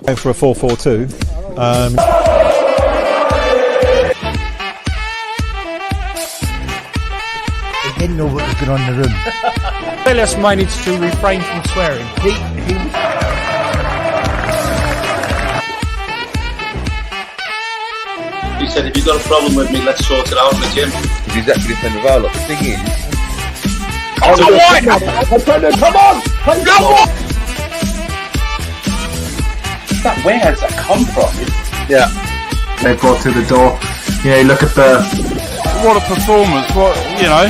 Going for a 4-4-2. He didn't know what was going on in the room. Elias managed to refrain from swearing. He said, if you've got a problem with me, let's sort it out in the gym. He's actually playing with our lot. The thing is... Oh, come on! Go on! Where has that come from? Yeah. They brought through the door. You know, you look at the... What a performance. What, you know,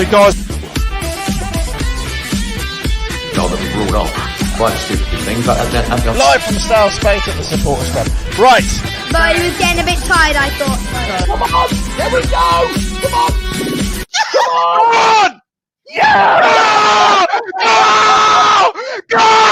the guys... No, that we ruled off. Quite a stupid thing, but Live from Style Space at the supporters club. Right. But he was getting a bit tired, I thought. Come on! Here we go! Come on! Come on! Yeah! Go!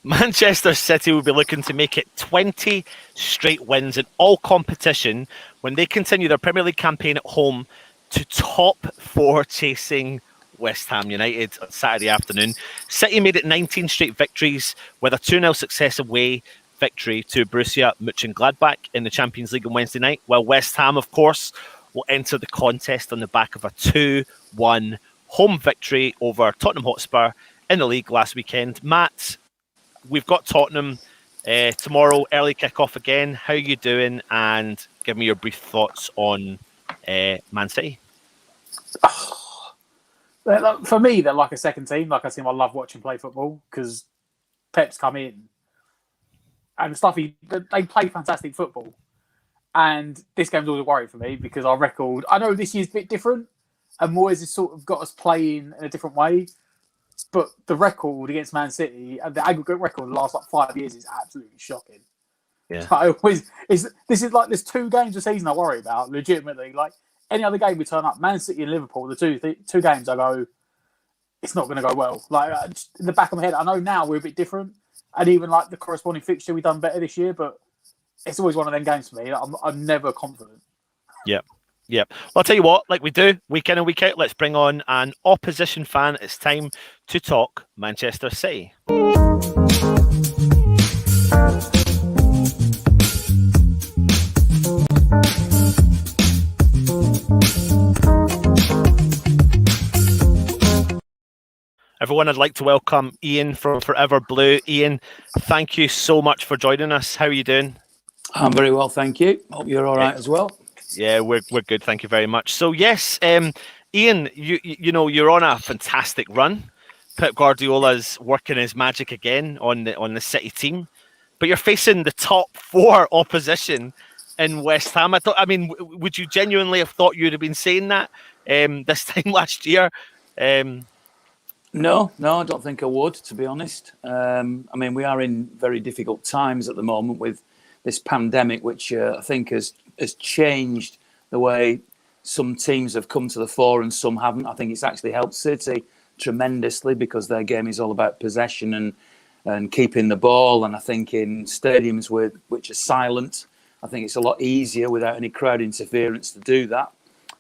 Manchester City will be looking to make it 20 straight wins in all competition when they continue their Premier League campaign at home to top four chasing West Ham United on Saturday afternoon. City made it 19 straight victories with a 2-0 success away victory to Borussia Mönchengladbach in the Champions League on Wednesday night, while West Ham, of course, will enter the contest on the back of a 2-1 home victory over Tottenham Hotspur in the league last weekend. Matt, we've got Tottenham tomorrow, early kick-off again. How are you doing? And give me your brief thoughts on Man City. For me, they're like a second team. Like I love watching play football because Pep's come in and they play fantastic football. And this game's always a worry for me because our record, I know this year's a bit different and Moyes has sort of got us playing in a different way. But the record against Man City and the aggregate record the last 5 years is absolutely shocking. Yeah. This is like there's 2 games a season I worry about, legitimately. Like any other game we turn up, Man City and Liverpool, the two games I go, it's not going to go well. Like in the back of my head, I know now we're a bit different, and even like the corresponding fixture we've done better this year, but it's always one of them games for me. I'm never confident. Yep. Well, I'll tell you what, like we do week in and week out, let's bring on an opposition fan. It's time to talk Manchester City. Everyone, I'd like to welcome Ian from Forever Blue. Ian, thank you so much for joining us. How are you doing? I'm very well, thank you. Hope you're all right as well. Yeah, we're good. Thank you very much. So yes, Ian, you know you're on a fantastic run. Pep Guardiola's working his magic again on the City team, but you're facing the top 4 opposition in West Ham. Would you genuinely have thought you'd have been saying that this time last year? No, I don't think I would, to be honest. We are in very difficult times at the moment with this pandemic, which I think has changed the way some teams have come to the fore and some haven't. I think it's actually helped City tremendously because their game is all about possession and keeping the ball. And I think in stadiums which are silent, I think it's a lot easier without any crowd interference to do that.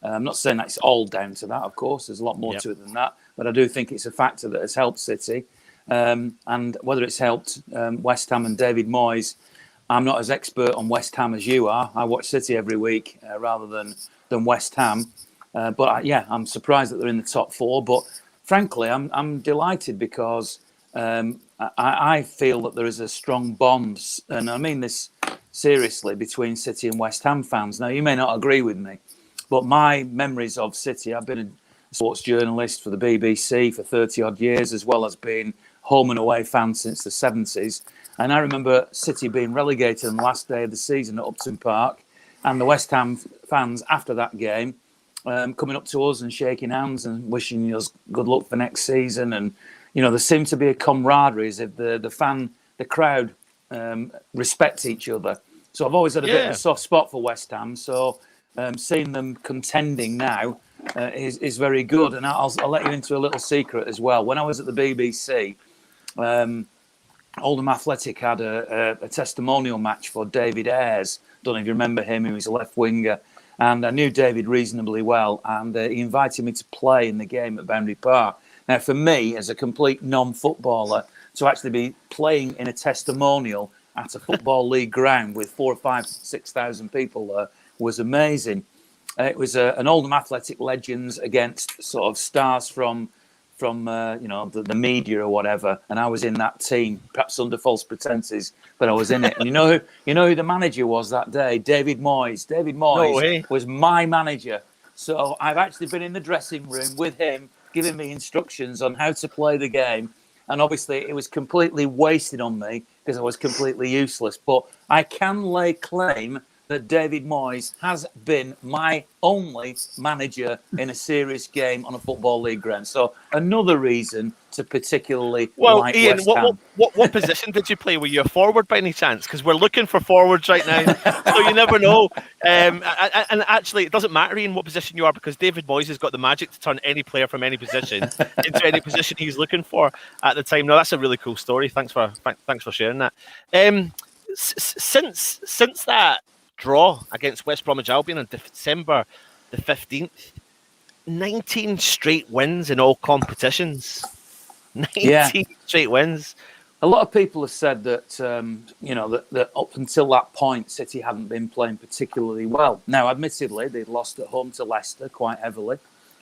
I'm not saying that it's all down to that, of course. There's a lot more to it than that. But I do think it's a factor that has helped City. And whether it's helped West Ham and David Moyes, I'm not as expert on West Ham as you are. I watch City every week rather than West Ham. I'm surprised that they're in the top 4. But frankly, I'm delighted because I feel that there is a strong bond, and I mean this seriously, between City and West Ham fans. Now, you may not agree with me, but my memories of City, I've been a sports journalist for the BBC for 30-odd years, as well as being home and away fan since the 70s. And I remember City being relegated on the last day of the season at Upton Park, and the West Ham fans after that game coming up to us and shaking hands and wishing us good luck for next season. And, you know, there seemed to be a camaraderie as if the crowd respect each other. So I've always had a bit of a soft spot for West Ham. So seeing them contending now is very good. And I'll let you into a little secret as well. When I was at the BBC, Oldham Athletic had a testimonial match for David Ayres. Don't know if you remember him. He was a left winger. And I knew David reasonably well. And he invited me to play in the game at Boundary Park. Now, for me, as a complete non-footballer, to actually be playing in a testimonial at a football league ground with 4,000 or 5,000, 6,000 people there was amazing. It was an Oldham Athletic legends against sort of stars from the media or whatever, and I was in that team, perhaps under false pretenses, but I was in it. And you know who the manager was that day? David Moyes. David Moyes was my manager. So I've actually been in the dressing room with him, giving me instructions on how to play the game. And obviously it was completely wasted on me because I was completely useless. But I can lay claim that David Moyes has been my only manager in a serious game on a football league ground. So another reason to particularly like Ian, West Ham. what position did you play? Were you a forward by any chance? Because we're looking for forwards right now, so you never know. And actually, it doesn't matter, Ian, what position you are, because David Moyes has got the magic to turn any player from any position into any position he's looking for at the time. No, that's a really cool story. Thanks for sharing that. Since that draw against West Bromwich Albion on December the 15th, 19 straight wins in all competitions. 19 straight wins. A lot of people have said that that up until that point City hadn't been playing particularly well. Now, admittedly, they'd lost at home to Leicester quite heavily,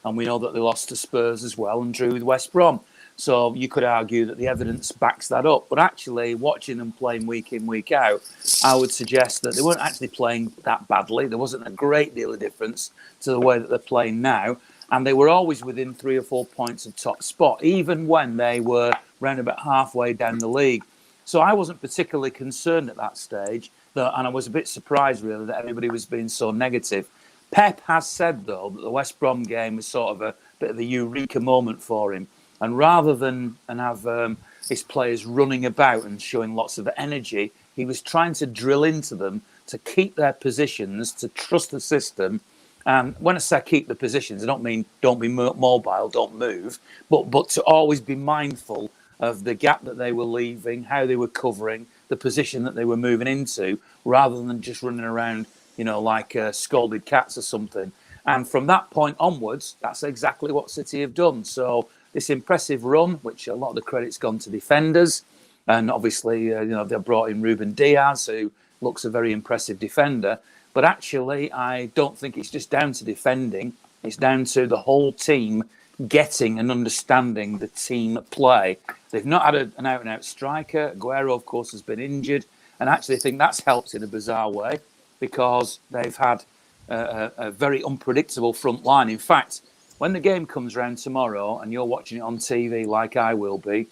and we know that they lost to Spurs as well and drew with West Brom. So you could argue that the evidence backs that up. But actually, watching them playing week in, week out, I would suggest that they weren't actually playing that badly. There wasn't a great deal of difference to the way that they're playing now. And they were always within 3 or 4 points of top spot, even when they were round about halfway down the league. So I wasn't particularly concerned at that stage, and I was a bit surprised, really, that everybody was being so negative. Pep has said, though, that the West Brom game was sort of a bit of a eureka moment for him. And rather than have his players running about and showing lots of energy, he was trying to drill into them to keep their positions, to trust the system. And when I say keep the positions, I don't mean don't be mobile, don't move, but to always be mindful of the gap that they were leaving, how they were covering, the position that they were moving into, rather than just running around, like scolded cats or something. And from that point onwards, that's exactly what City have done. So this impressive run, which a lot of the credit's gone to defenders, and obviously, they've brought in Ruben Diaz, who looks a very impressive defender. But actually, I don't think it's just down to defending. It's down to the whole team getting and understanding the team play. They've not had an out-and-out striker. Aguero, of course, has been injured. And actually, I think that's helped in a bizarre way because they've had a very unpredictable front line. In fact, when the game comes round tomorrow and you're watching it on TV like I will be,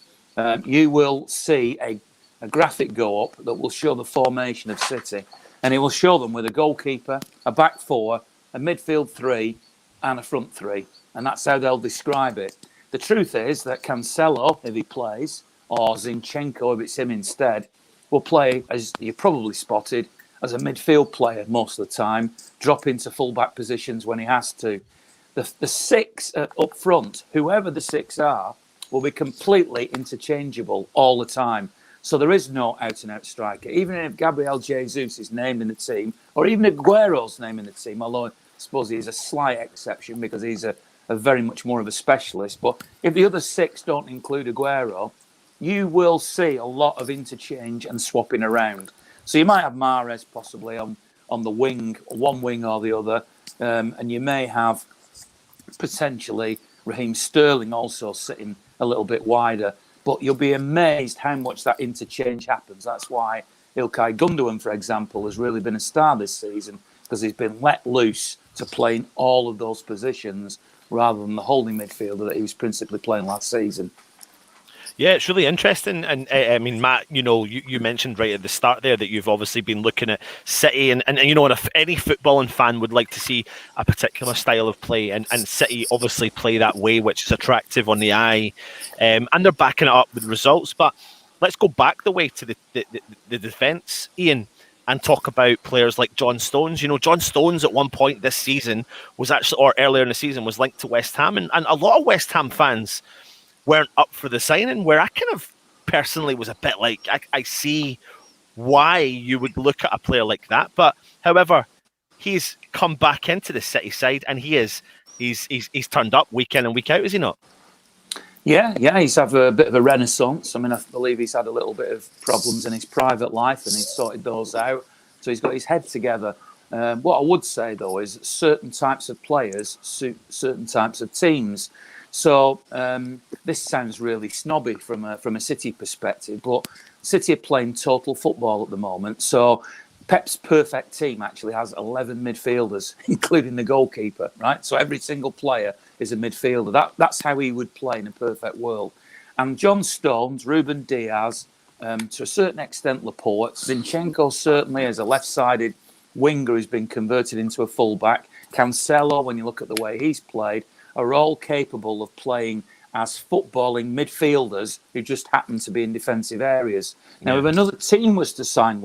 you will see a graphic go up that will show the formation of City. And it will show them with a goalkeeper, a back four, a midfield three, and a front three. And that's how they'll describe it. The truth is that Cancelo, if he plays, or Zinchenko, if it's him instead, will play, as you probably spotted, as a midfield player most of the time, drop into full-back positions when he has to. The six up front, whoever the six are, will be completely interchangeable all the time. So there is no out-and-out striker. Even if Gabriel Jesus is named in the team, or even if Aguero's named in the team, although I suppose he's a slight exception because he's a very much more of a specialist. But if the other six don't include Aguero, you will see a lot of interchange and swapping around. So you might have Mahrez possibly on the wing, one wing or the other, and you may have potentially Raheem Sterling also sitting a little bit wider. But you'll be amazed how much that interchange happens. That's why Ilkay Gundogan, for example, has really been a star this season because he's been let loose to play in all of those positions rather than the holding midfielder that he was principally playing last season. Yeah, it's really interesting. And I mean, Matt, you mentioned right at the start there that you've obviously been looking at City and if any footballing fan would like to see a particular style of play and City obviously play that way, which is attractive on the eye, and they're backing it up with results. But let's go back the way to the defence, Ian, and talk about players like John Stones. John Stones at one point this season was actually, or earlier in the season, was linked to West Ham. And a lot of West Ham fans weren't up for the signing, where I kind of personally was a bit like, I see why you would look at a player like that. But however, he's come back into the City side and he's turned up week in and week out, is he not? Yeah, he's had a bit of a renaissance. I mean, I believe he's had a little bit of problems in his private life, and he's sorted those out. So he's got his head together. What I would say, though, is that certain types of players suit certain types of teams. So this sounds really snobby from a City perspective, but City are playing total football at the moment. So Pep's perfect team actually has 11 midfielders, including the goalkeeper, right? So every single player is a midfielder. That's how he would play in a perfect world. And John Stones, Ruben Diaz, to a certain extent Laporte, Zinchenko certainly as a left-sided winger who's been converted into a fullback. Cancelo, when you look at the way he's played, are all capable of playing as footballing midfielders who just happen to be in defensive areas. Now, if another team was to sign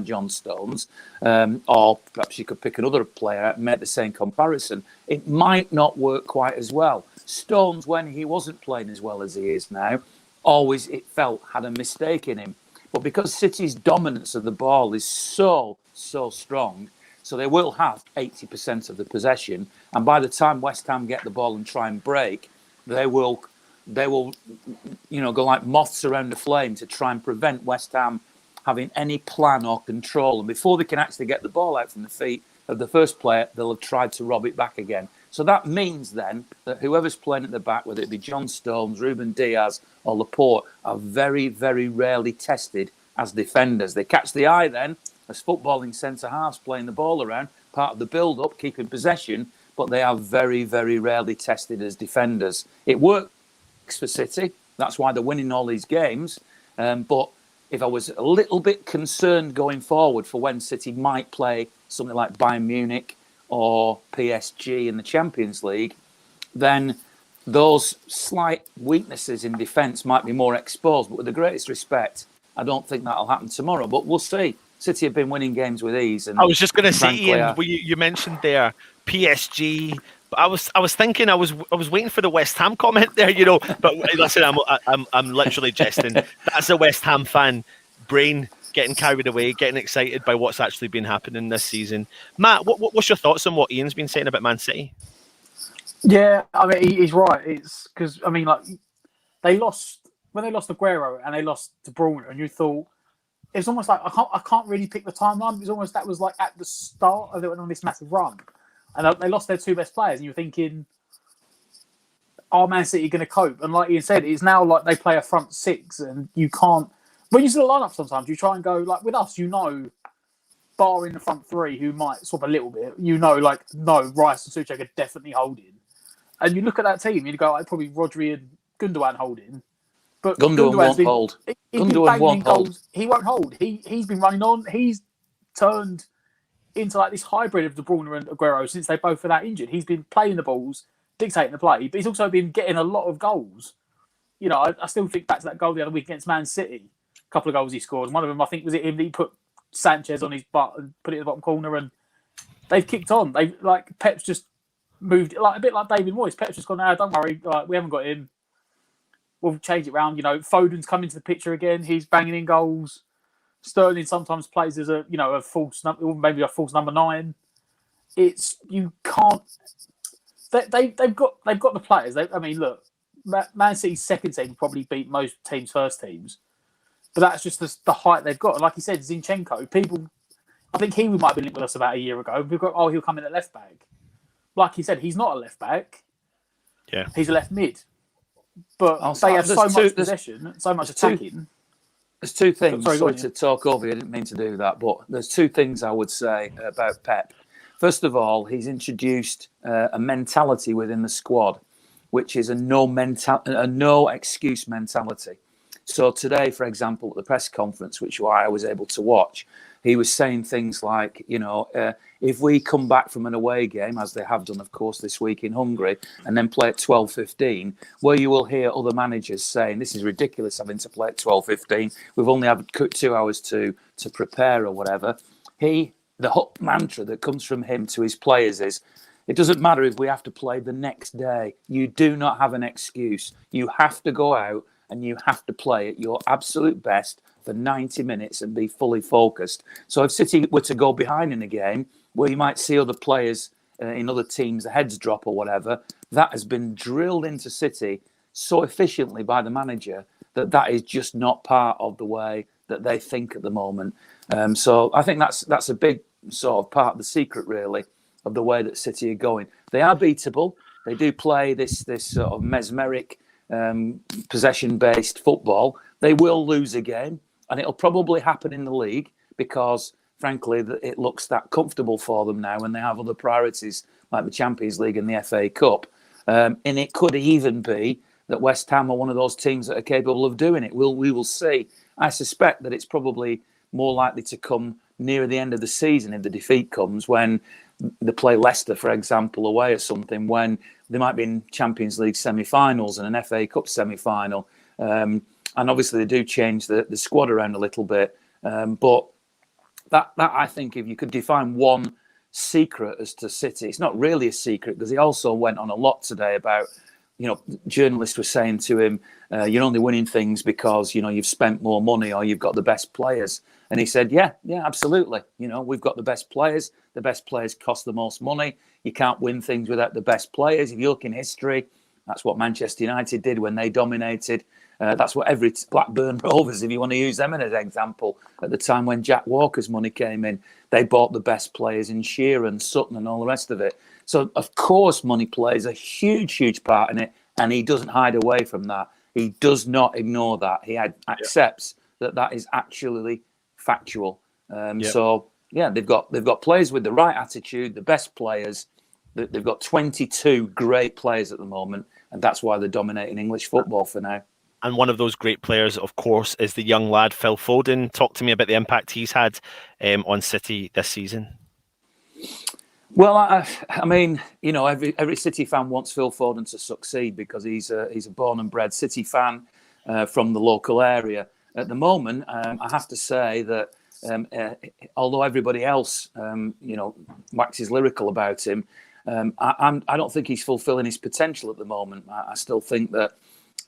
John Stones, or perhaps you could pick another player and make the same comparison, it might not work quite as well. Stones, when he wasn't playing as well as he is now, always, it felt, had a mistake in him. But because City's dominance of the ball is so strong, so they will have 80% of the possession, and by the time West Ham get the ball and try and break, they will, go like moths around a flame to try and prevent West Ham having any plan or control. And before they can actually get the ball out from the feet of the first player, they'll have tried to rob it back again. So that means then that whoever's playing at the back, whether it be John Stones, Ruben Diaz or Laporte, are very, very rarely tested as defenders. They catch the eye then as footballing centre-halves playing the ball around, part of the build-up, keeping possession, but they are very, very rarely tested as defenders. It works for City. That's why they're winning all these games. But if I was a little bit concerned going forward for when City might play something like Bayern Munich or PSG in the Champions League, then those slight weaknesses in defence might be more exposed. But with the greatest respect, I don't think that'll happen tomorrow. But we'll see. City have been winning games with ease. And I was just going to say, Ian, you mentioned there PSG, but I was thinking I was waiting for the West Ham comment there, But listen, I'm literally jesting. That's a West Ham fan brain getting carried away, getting excited by what's actually been happening this season. Matt, what's your thoughts on what Ian's been saying about Man City? Yeah, I mean he's right. It's because they lost when they lost Aguero and they lost to Bruyne, and you thought. It's almost like I can't really pick the timeline. It's almost that was like at the start of it went on this massive run, and they lost their two best players. And you're thinking, are Man City going to cope? And like Ian said, it's now like they play a front six, and you can't. When you see the lineup, sometimes you try and go like with us, barring the front three who might swap a little bit, no, Rice and Souček are definitely holding. And you look at that team, you go like probably Rodri and Gundogan holding. But Gundogan won't hold. Gundogan won't hold. He won't hold. He's been running on. He's turned into like this hybrid of De Bruyne and Aguero since they both are that injured. He's been playing the balls, dictating the play, but he's also been getting a lot of goals. I still think back to that goal the other week against Man City. A couple of goals he scored. One of them, I think, was it him that he put Sanchez on his butt and put it in the bottom corner, and they've kicked on. They Pep's just moved a bit like David Moyes. Pep's just gone, don't worry, we haven't got him. We'll change it around. Foden's come into the picture again. He's banging in goals. Sterling sometimes plays as a false maybe a false number 9. You can't. They've got the players. Look, Man City's second team probably beat most teams' first teams, but that's just the height they've got. And like you said, Zinchenko. I think he might have been linked with us about a year ago. We've got he'll come in at left back. Like you said, he's not a left back. Yeah, he's a left mid. But they have so much possession, so much attacking. There's two things. Sorry to talk over you. I didn't mean to do that. But there's two things I would say about Pep. First of all, he's introduced a mentality within the squad, which is a no excuse mentality. So today, for example, at the press conference, which I was able to watch, he was saying things like, if we come back from an away game, as they have done, of course, this week in Hungary, and then play at 12:15, where you will hear other managers saying, this is ridiculous having to play at 12:15. We've only had 2 hours to prepare or whatever. The whole mantra that comes from him to his players is, it doesn't matter if we have to play the next day. You do not have an excuse. You have to go out and you have to play at your absolute best for 90 minutes and be fully focused. So if City were to go behind in a game where you might see other players in other teams, the heads drop or whatever, that has been drilled into City so efficiently by the manager that is just not part of the way that they think at the moment. So I think that's a big sort of part of the secret, really, of the way that City are going. They are beatable. They do play this sort of mesmeric possession-based football. They will lose a game, and it'll probably happen in the league because, frankly, it looks that comfortable for them now, and they have other priorities like the Champions League and the FA Cup. And it could even be that West Ham are one of those teams that are capable of doing it. We will see. I suspect that it's probably more likely to come near the end of the season if the defeat comes, when they play Leicester, for example, away or something, when they might be in Champions League semi-finals and an FA Cup semi-final. And obviously they do change the squad around a little bit. But that I think, if you could define one secret as to City, it's not really a secret, because he also went on a lot today about, journalists were saying to him, you're only winning things because, you've spent more money or you've got the best players. And he said, yeah, absolutely. We've got the best players. The best players cost the most money. You can't win things without the best players. If you look in history, that's what Manchester United did when they dominated. That's what every Blackburn Rovers, if you want to use them as an example, at the time when Jack Walker's money came in, they bought the best players in Sheeran, Sutton and all the rest of it. So, of course, money plays a huge, huge part in it, and he doesn't hide away from that. He does not ignore that. He accepts that is actually factual. So, yeah, they've got players with the right attitude, the best players. They've got 22 great players at the moment, and that's why they're dominating English football for now. And one of those great players, of course, is the young lad, Phil Foden. Talk to me about the impact he's had on City this season. Well, I mean, every City fan wants Phil Foden to succeed because he's a born and bred City fan from the local area. At the moment, I have to say that although everybody else, waxes lyrical about him, I don't think he's fulfilling his potential at the moment. I still think that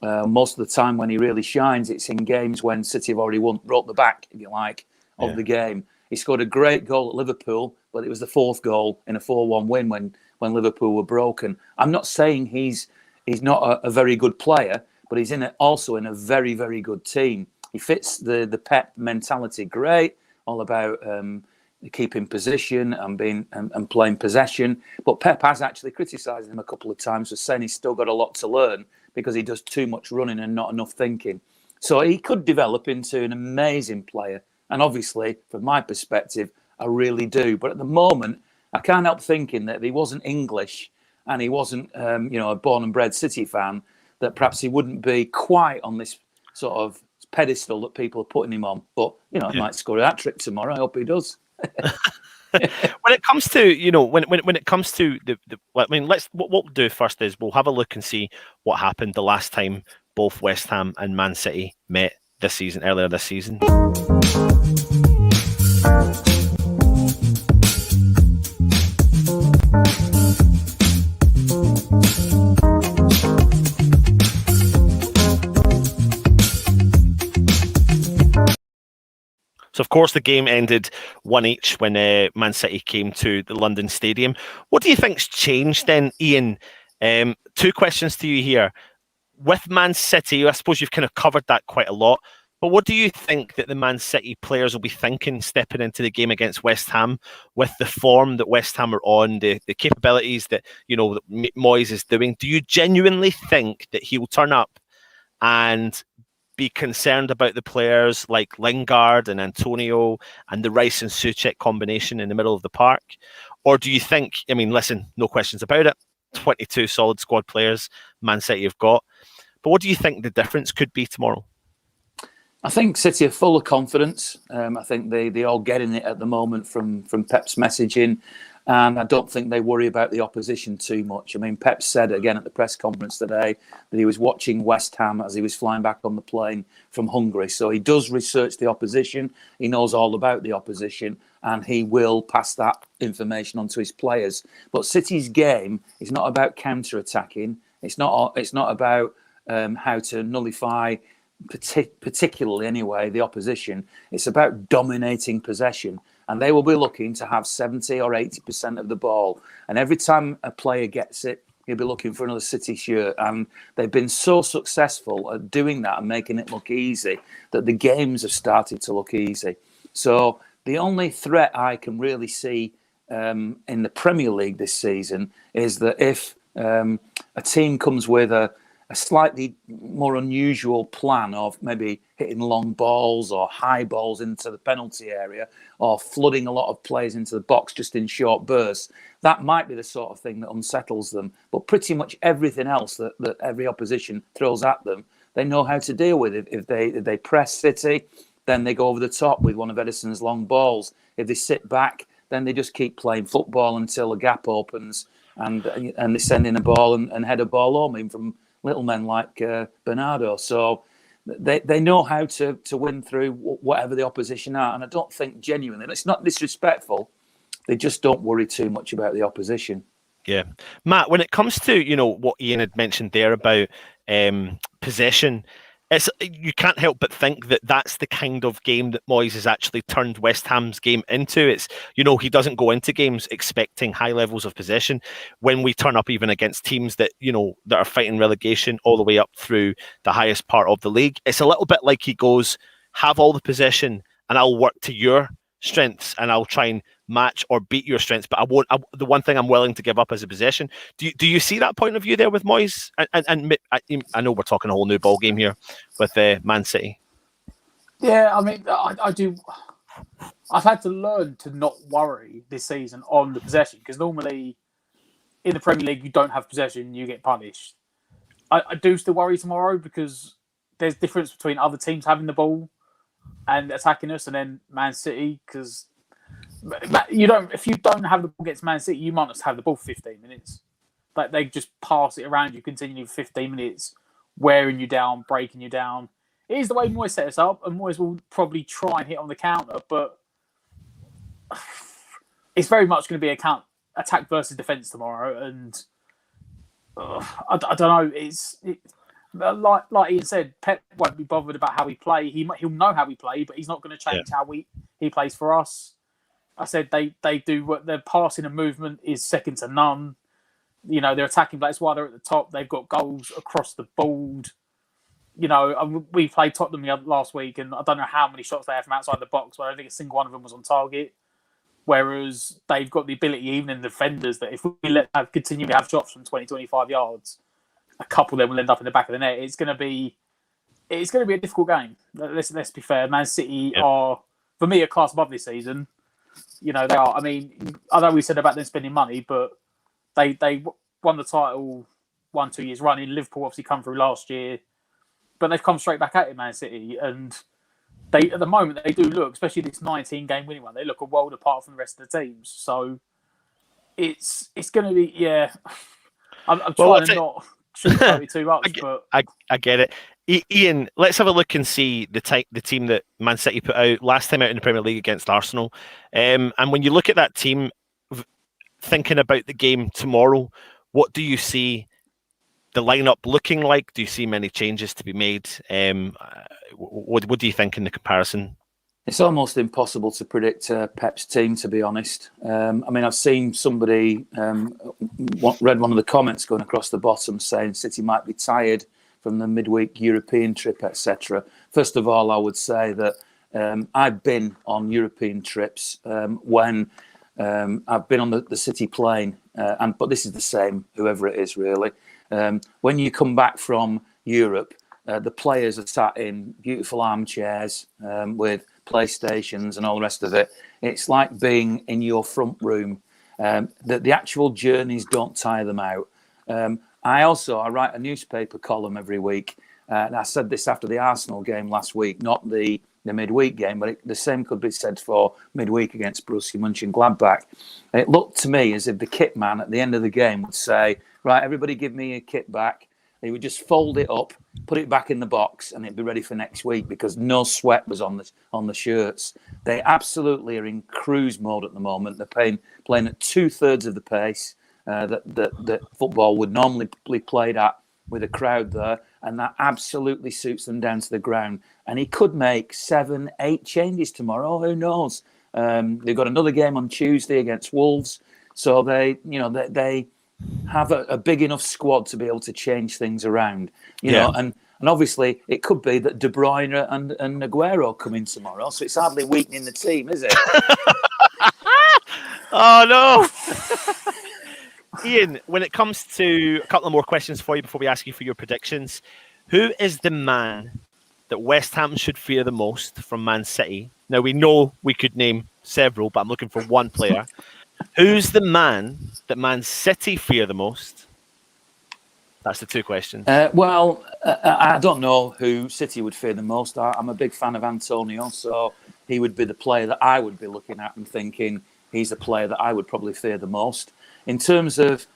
most of the time when he really shines, it's in games when City have already brought the back, if you like, of the game. He scored a great goal at Liverpool, but it was the fourth goal in a 4-1 win when Liverpool were broken. I'm not saying he's not a very good player, but he's also in a very, very good team. He fits the Pep mentality great, all about keeping position and playing possession. But Pep has actually criticised him a couple of times for saying he's still got a lot to learn because he does too much running and not enough thinking. So he could develop into an amazing player. And obviously, from my perspective, I really do. But at the moment, I can't help thinking that if he wasn't English and he wasn't, a born and bred City fan, that perhaps he wouldn't be quite on this sort of pedestal that people are putting him on. But, he might score a hat-trick tomorrow. I hope he does. When it comes to, when it comes to what we'll do first is we'll have a look and see what happened the last time both West Ham and Man City met earlier this season. So, of course, the game ended 1-1 when Man City came to the London Stadium. What do you think's changed then, Ian? Two questions to you here. With Man City, I suppose you've kind of covered that quite a lot. But what do you think that the Man City players will be thinking stepping into the game against West Ham with the form that West Ham are on, the capabilities that, that Moyes is doing? Do you genuinely think that he will turn up and be concerned about the players like Lingard and Antonio and the Rice and Souček combination in the middle of the park? Or do you think, listen, no questions about it, 22 solid squad players Man City have got. But what do you think the difference could be tomorrow? I think City are full of confidence. I think they all getting it at the moment from Pep's messaging. And I don't think they worry about the opposition too much. Pep said again at the press conference today that he was watching West Ham as he was flying back on the plane from Hungary. So he does research the opposition. He knows all about the opposition, and he will pass that information on to his players. But City's game is not about counter-attacking. It's not about how to nullify, particularly anyway, the opposition. It's about dominating possession. And they will be looking to have 70 or 80% of the ball. And every time a player gets it, he'll be looking for another City shirt. And they've been so successful at doing that and making it look easy that the games have started to look easy. So the only threat I can really see in the Premier League this season is that if a team comes with a slightly more unusual plan of maybe hitting long balls or high balls into the penalty area or flooding a lot of players into the box just in short bursts, that might be the sort of thing that unsettles them. But pretty much everything else that every opposition throws at them, they know how to deal with it. If they press City, then they go over the top with one of Edison's long balls. If they sit back, then they just keep playing football until a gap opens and they send in a ball and head a ball home, even from little men like Bernardo. So they know how to win through whatever the opposition are. And I don't think genuinely, and it's not disrespectful, they just don't worry too much about the opposition. Yeah. Matt, when it comes to, what Ian had mentioned there about possession, you can't help but think that that's the kind of game that Moyes has actually turned West Ham's game into. It's, he doesn't go into games expecting high levels of possession. When we turn up even against teams that, that are fighting relegation all the way up through the highest part of the league, it's a little bit like he goes, have all the possession and I'll work to your strengths and I'll try and match or beat your strengths, but I won't. The one thing I'm willing to give up is a possession. Do you see that point of view there with Moyes? And I know we're talking a whole new ball game here with Man City. Yeah, I mean, I do. I've had to learn to not worry this season on the possession, because normally in the Premier League you don't have possession, you get punished. I do still worry tomorrow because there's difference between other teams having the ball and attacking us, and then Man City, because if you don't have the ball against Man City, you might not have the ball for 15 minutes. Like, they just pass it around you continually for 15 minutes, wearing you down, breaking you down. It is the way Moyes set us up, and Moyes will probably try and hit on the counter, but it's very much going to be attack versus defence tomorrow, and I don't know. It's like Ian said, Pep won't be bothered about how we play. He'll know how we play, but he's not going to change how he plays for us. I said they do what their passing and movement is second to none. They're attacking. That's why they're at the top. They've got goals across the board. We played Tottenham last week, and I don't know how many shots they have from outside the box, but I don't think a single one of them was on target. Whereas they've got the ability, even in the defenders, that if we continue to have shots from 20, 25 yards, a couple of them will end up in the back of the net. It's going to be a difficult game. Let's be fair. Man City are, for me, a class above this season. They are. I mean, I know we said about them spending money, but they won the title 1-2 years running. Liverpool obviously come through last year, but they've come straight back at it, Man City, and at the moment they do look, especially this 19-game winning one, they look a world apart from the rest of the teams. So it's going to be I'm trying to not sugarcoat it too much, but I get it. Ian, let's have a look and see the team that Man City put out last time out in the Premier League against Arsenal. And when you look at that team, thinking about the game tomorrow, what do you see the lineup looking like? Do you see many changes to be made? What do you think in the comparison? It's almost impossible to predict Pep's team, to be honest. I mean, I've seen somebody read one of the comments going across the bottom saying City might be tired from the midweek European trip, etc. First of all, I would say that I've been on European trips when I've been on the City plane, but this is the same, whoever it is, really. When you come back from Europe, the players are sat in beautiful armchairs with PlayStations and all the rest of it. It's like being in your front room. The actual journeys don't tire them out. I write a newspaper column every week, and I said this after the Arsenal game last week, not the midweek game, but the same could be said for midweek against Borussia Mönchengladbach. It looked to me as if the kit man at the end of the game would say, right, everybody give me your kit back. They would just fold it up, put it back in the box, and it'd be ready for next week because no sweat was on the shirts. They absolutely are in cruise mode at the moment. They're playing at 2/3 of the pace that football would normally be played at with a crowd there, and that absolutely suits them down to the ground. And he could make 7-8 changes tomorrow. Who knows? They've got another game on Tuesday against Wolves, so they have a big enough squad to be able to change things around, you know, and obviously it could be that De Bruyne and Aguero come in tomorrow, so it's hardly weakening the team, is it? Oh no. Ian, when it comes to a couple of more questions for you before we ask you for your predictions, who is the man that West Ham should fear the most from Man City? Now, we know we could name several, but I'm looking for one player. Who's the man that Man City fear the most? That's the two questions. Well, I don't know who City would fear the most. I'm a big fan of Antonio, so he would be the player that I would be looking at and thinking he's the player that I would probably fear the most. In terms of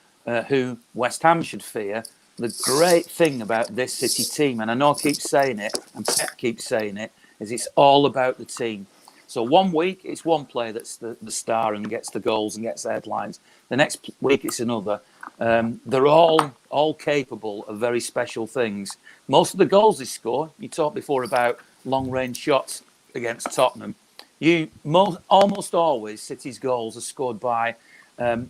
who West Ham should fear, the great thing about this City team, and I know I keep saying it, and Pep keeps saying it, is it's all about the team. So one week, it's one player that's the star and gets the goals and gets the headlines. The next week, it's another. They're all capable of very special things. Most of the goals they score, you talked before about long-range shots against Tottenham. Almost always, City's goals are scored by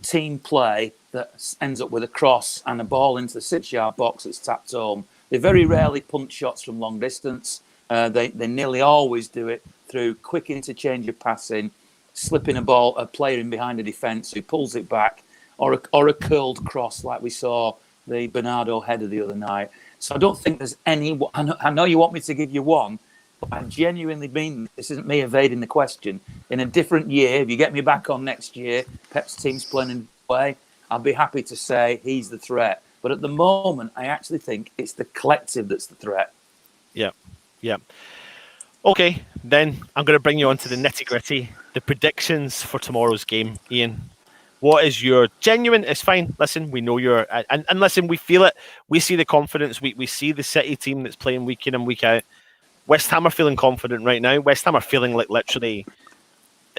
team play that ends up with a cross and a ball into the 6-yard box that's tapped home. They very rarely punch shots from long distance. They nearly always do it through quick interchange of passing, slipping a player in behind a defence who pulls it back, or a curled cross like we saw the Bernardo header the other night. So I don't think there's any. I know you want me to give you one, but I genuinely mean this isn't me evading the question. In a different year, if you get me back on next year, Pep's team's playing in a way, I'll be happy to say he's the threat. But at the moment, I actually think it's the collective that's the threat. Yeah. Okay, then I'm going to bring you on to the nitty-gritty, the predictions for tomorrow's game. Ian, what is your genuine? It's fine. Listen, we know you're, and listen, we feel it. We see the confidence. We see the City team that's playing week in and week out. West Ham are feeling confident right now. West Ham are feeling like literally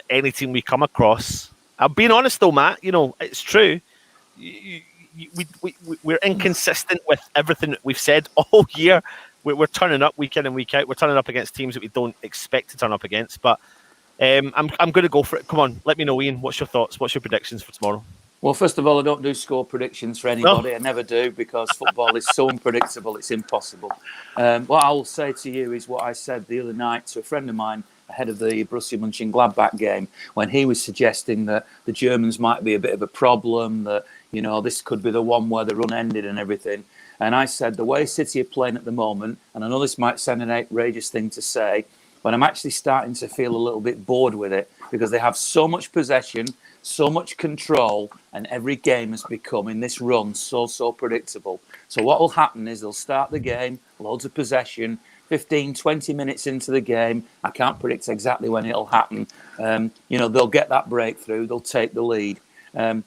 any team we come across. I'm being honest though, Matt. You know, it's true. We're inconsistent with everything that we've said all year. We're turning up week in and week out. We're turning up against teams that we don't expect to turn up against. But I'm going to go for it. Come on, let me know, Ian. What's your thoughts? What's your predictions for tomorrow? Well, first of all, I don't do score predictions for anybody. I never do, because football is so unpredictable, it's impossible. What I will say to you is what I said the other night to a friend of mine ahead of the Borussia Mönchengladbach game, when he was suggesting that the Germans might be a bit of a problem, that, you know, this could be the one where the run ended and everything. And I said, the way City are playing at the moment, and I know this might sound an outrageous thing to say, but I'm actually starting to feel a little bit bored with it, because they have so much possession, so much control, and every game has become, in this run, so predictable. So what will happen is they'll start the game, loads of possession, 15, 20 minutes into the game. I can't predict exactly when it'll happen. They'll get that breakthrough, they'll take the lead.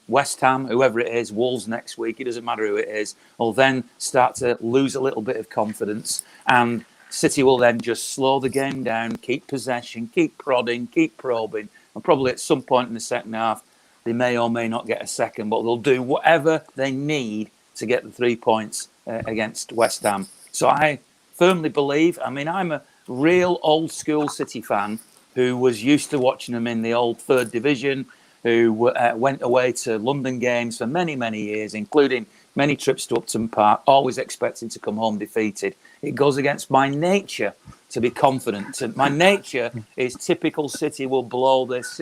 West Ham, whoever it is, Wolves next week, it doesn't matter who it is, will then start to lose a little bit of confidence, and City will then just slow the game down, keep possession, keep prodding, keep probing, and probably at some point in the second half, they may or may not get a second, but they'll do whatever they need to get the 3 points against West Ham. So I firmly believe, I'm a real old school City fan who was used to watching them in the old third division, who went away to London games for many, many years, including many trips to Upton Park, always expecting to come home defeated. It goes against my nature to be confident. My nature is typical City will blow this,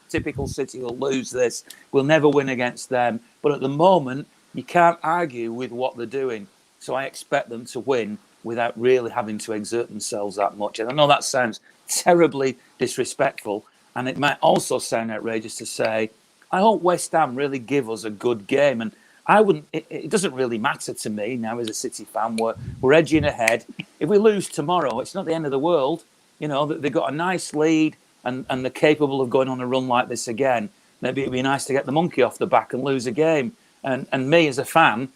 typical City will lose this, we'll never win against them. But at the moment, you can't argue with what they're doing. So I expect them to win without really having to exert themselves that much. And I know that sounds terribly disrespectful, and it might also sound outrageous to say, I hope West Ham really give us a good game. And I wouldn't. It doesn't really matter to me now as a City fan. We're edging ahead. If we lose tomorrow, it's not the end of the world. You know, they've got a nice lead and they're capable of going on a run like this again. Maybe it'd be nice to get the monkey off the back and lose a game. And me as a fan,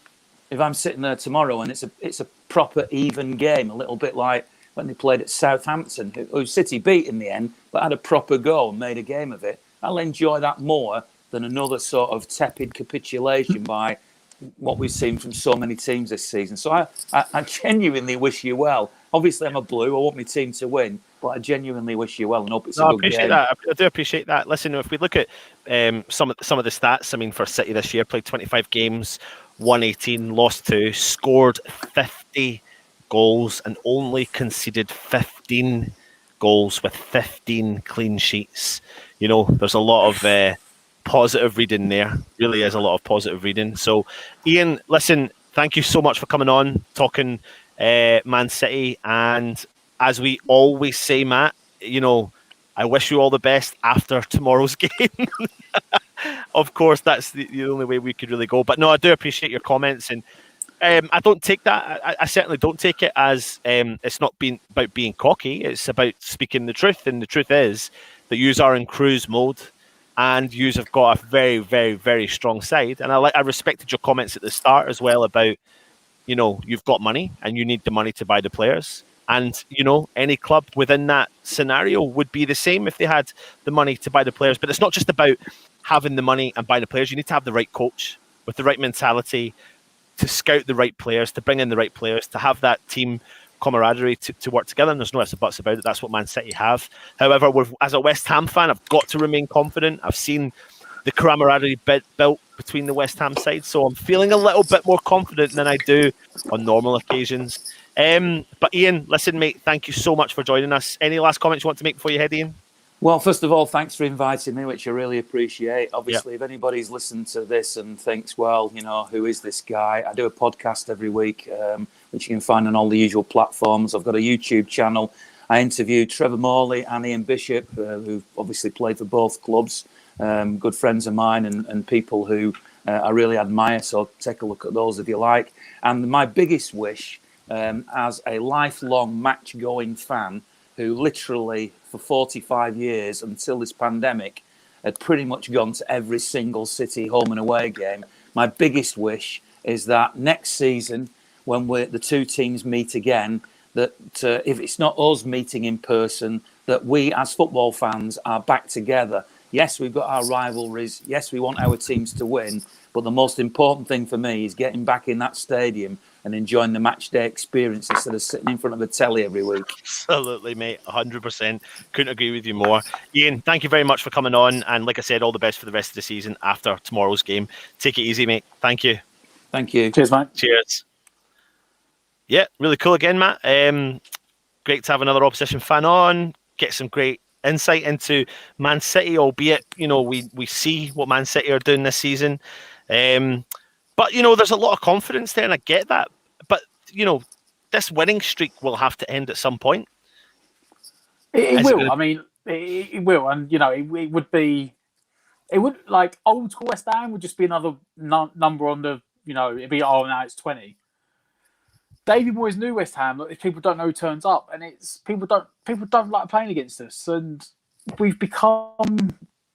if I'm sitting there tomorrow and it's a proper even game, a little bit like when they played at Southampton, who City beat in the end, but had a proper go and made a game of it, I'll enjoy that more than another sort of tepid capitulation by what we've seen from so many teams this season. So I genuinely wish you well. Obviously, I'm a Blue. I want my team to win, but I genuinely wish you well and hope it's a I good appreciate game. that. I do appreciate that. Listen, if we look at some of the stats, I mean, for City this year, played 25 games, won 18, lost 2, scored 50 goals, and only conceded 15 goals with 15 clean sheets. You know, there's a lot of positive reading there. Really is a lot of positive reading. So, Ian, listen, thank you so much for coming on, talking Man City, and as we always say, Matt, you know, I wish you all the best after tomorrow's game. Of course, that's the only way we could really go. But no, I do appreciate your comments, and I don't take that. I certainly don't take it as it's not about being cocky. It's about speaking the truth, and the truth is that you are in cruise mode, and you have got a very, very, very strong side. And I respected your comments at the start as well about, you know, you've got money and you need the money to buy the players. And, you know, any club within that scenario would be the same if they had the money to buy the players. But it's not just about having the money and buying the players. You need to have the right coach with the right mentality to scout the right players, to bring in the right players, to have that team camaraderie to work together. And there's no ifs or buts about it. That's what Man City have. However, as a West Ham fan, I've got to remain confident. I've seen the camaraderie built between the West Ham side, so I'm feeling a little bit more confident than I do on normal occasions. But Ian, listen, mate, thank you so much for joining us. Any last comments you want to make before you head, Ian? Well, first of all, thanks for inviting me, which I really appreciate. Obviously, if anybody's listened to this and thinks, well, you know, who is this guy? I do a podcast every week, which you can find on all the usual platforms. I've got a YouTube channel. I interviewed Trevor Morley and Ian Bishop, who obviously played for both clubs, good friends of mine and people who I really admire. So take a look at those if you like. And my biggest wish, as a lifelong match-going fan who literally for 45 years until this pandemic had pretty much gone to every single City home and away game, my biggest wish is that next season, when the two teams meet again, that if it's not us meeting in person, that we as football fans are back together. Yes, we've got our rivalries. Yes, we want our teams to win. But the most important thing for me is getting back in that stadium and enjoying the match day experience instead of sitting in front of a telly every week. Absolutely, mate. 100%. Couldn't agree with you more. Ian, thank you very much for coming on. And like I said, all the best for the rest of the season after tomorrow's game. Take it easy, mate. Thank you. Thank you. Cheers, mate. Cheers. Yeah, really cool again, Matt. Great to have another opposition fan on. Get some great insight into Man City, albeit, you know, we see what Man City are doing this season. But, you know, there's a lot of confidence there, and I get that. But, you know, this winning streak will have to end at some point. It will. I mean, it will. And, you know, it would be... It would, like, old school West Ham would just be another number on the, you know, it'd be, oh, now it's 20. David Moyes knew West Ham. If people don't know who turns up, and it's people don't like playing against us, and we've become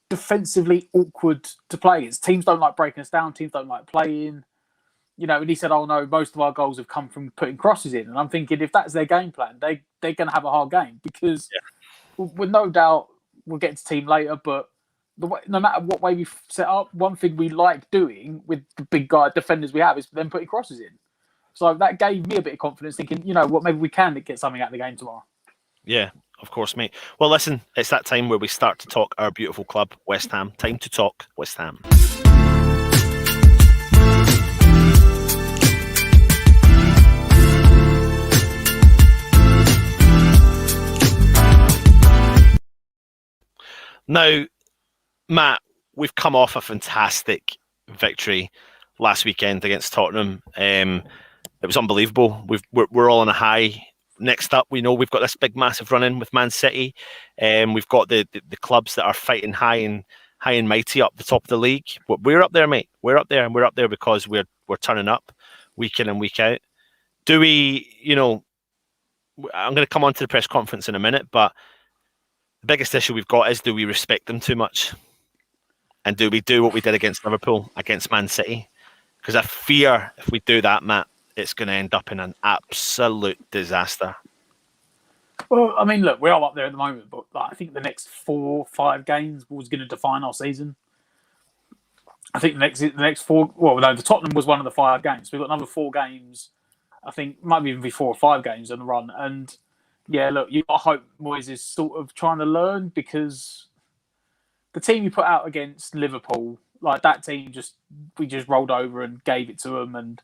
defensively awkward to play against. Teams don't like breaking us down. Teams don't like playing. You know, and he said, "Oh no, most of our goals have come from putting crosses in." And I'm thinking, if that's their game plan, they're going to have a hard game because, with no doubt, we'll get to team later. But no matter what way we set up, one thing we like doing with the big guy defenders we have is them putting crosses in. So that gave me a bit of confidence, thinking, you know what, maybe we can get something out of the game tomorrow. Yeah, of course, mate. Well, listen, it's that time where we start to talk our beautiful club, West Ham. Time to talk West Ham. Now, Matt, we've come off a fantastic victory last weekend against Tottenham. It was unbelievable. We're all on a high. Next up, we know we've got this big, massive run-in with Man City. We've got the clubs that are fighting high and mighty up the top of the league. We're up there, mate. We're up there, and we're up there because we're turning up week in and week out. Do we, you know, I'm going to come on to the press conference in a minute, but the biggest issue we've got is, do we respect them too much? And do we do what we did against Liverpool, against Man City? Because I fear if we do that, Matt, it's going to end up in an absolute disaster. Well, I mean, look, we're all up there at the moment, but I think the next 4 or 5 games was going to define our season. I think the next 4. Well, no, the Tottenham was one of the 5 games. We've got another 4 games I think might even be 4 or 5 games on the run. And yeah, look, you got to hope Moyes is sort of trying to learn, because the team you put out against Liverpool, like that team, we just rolled over and gave it to them. And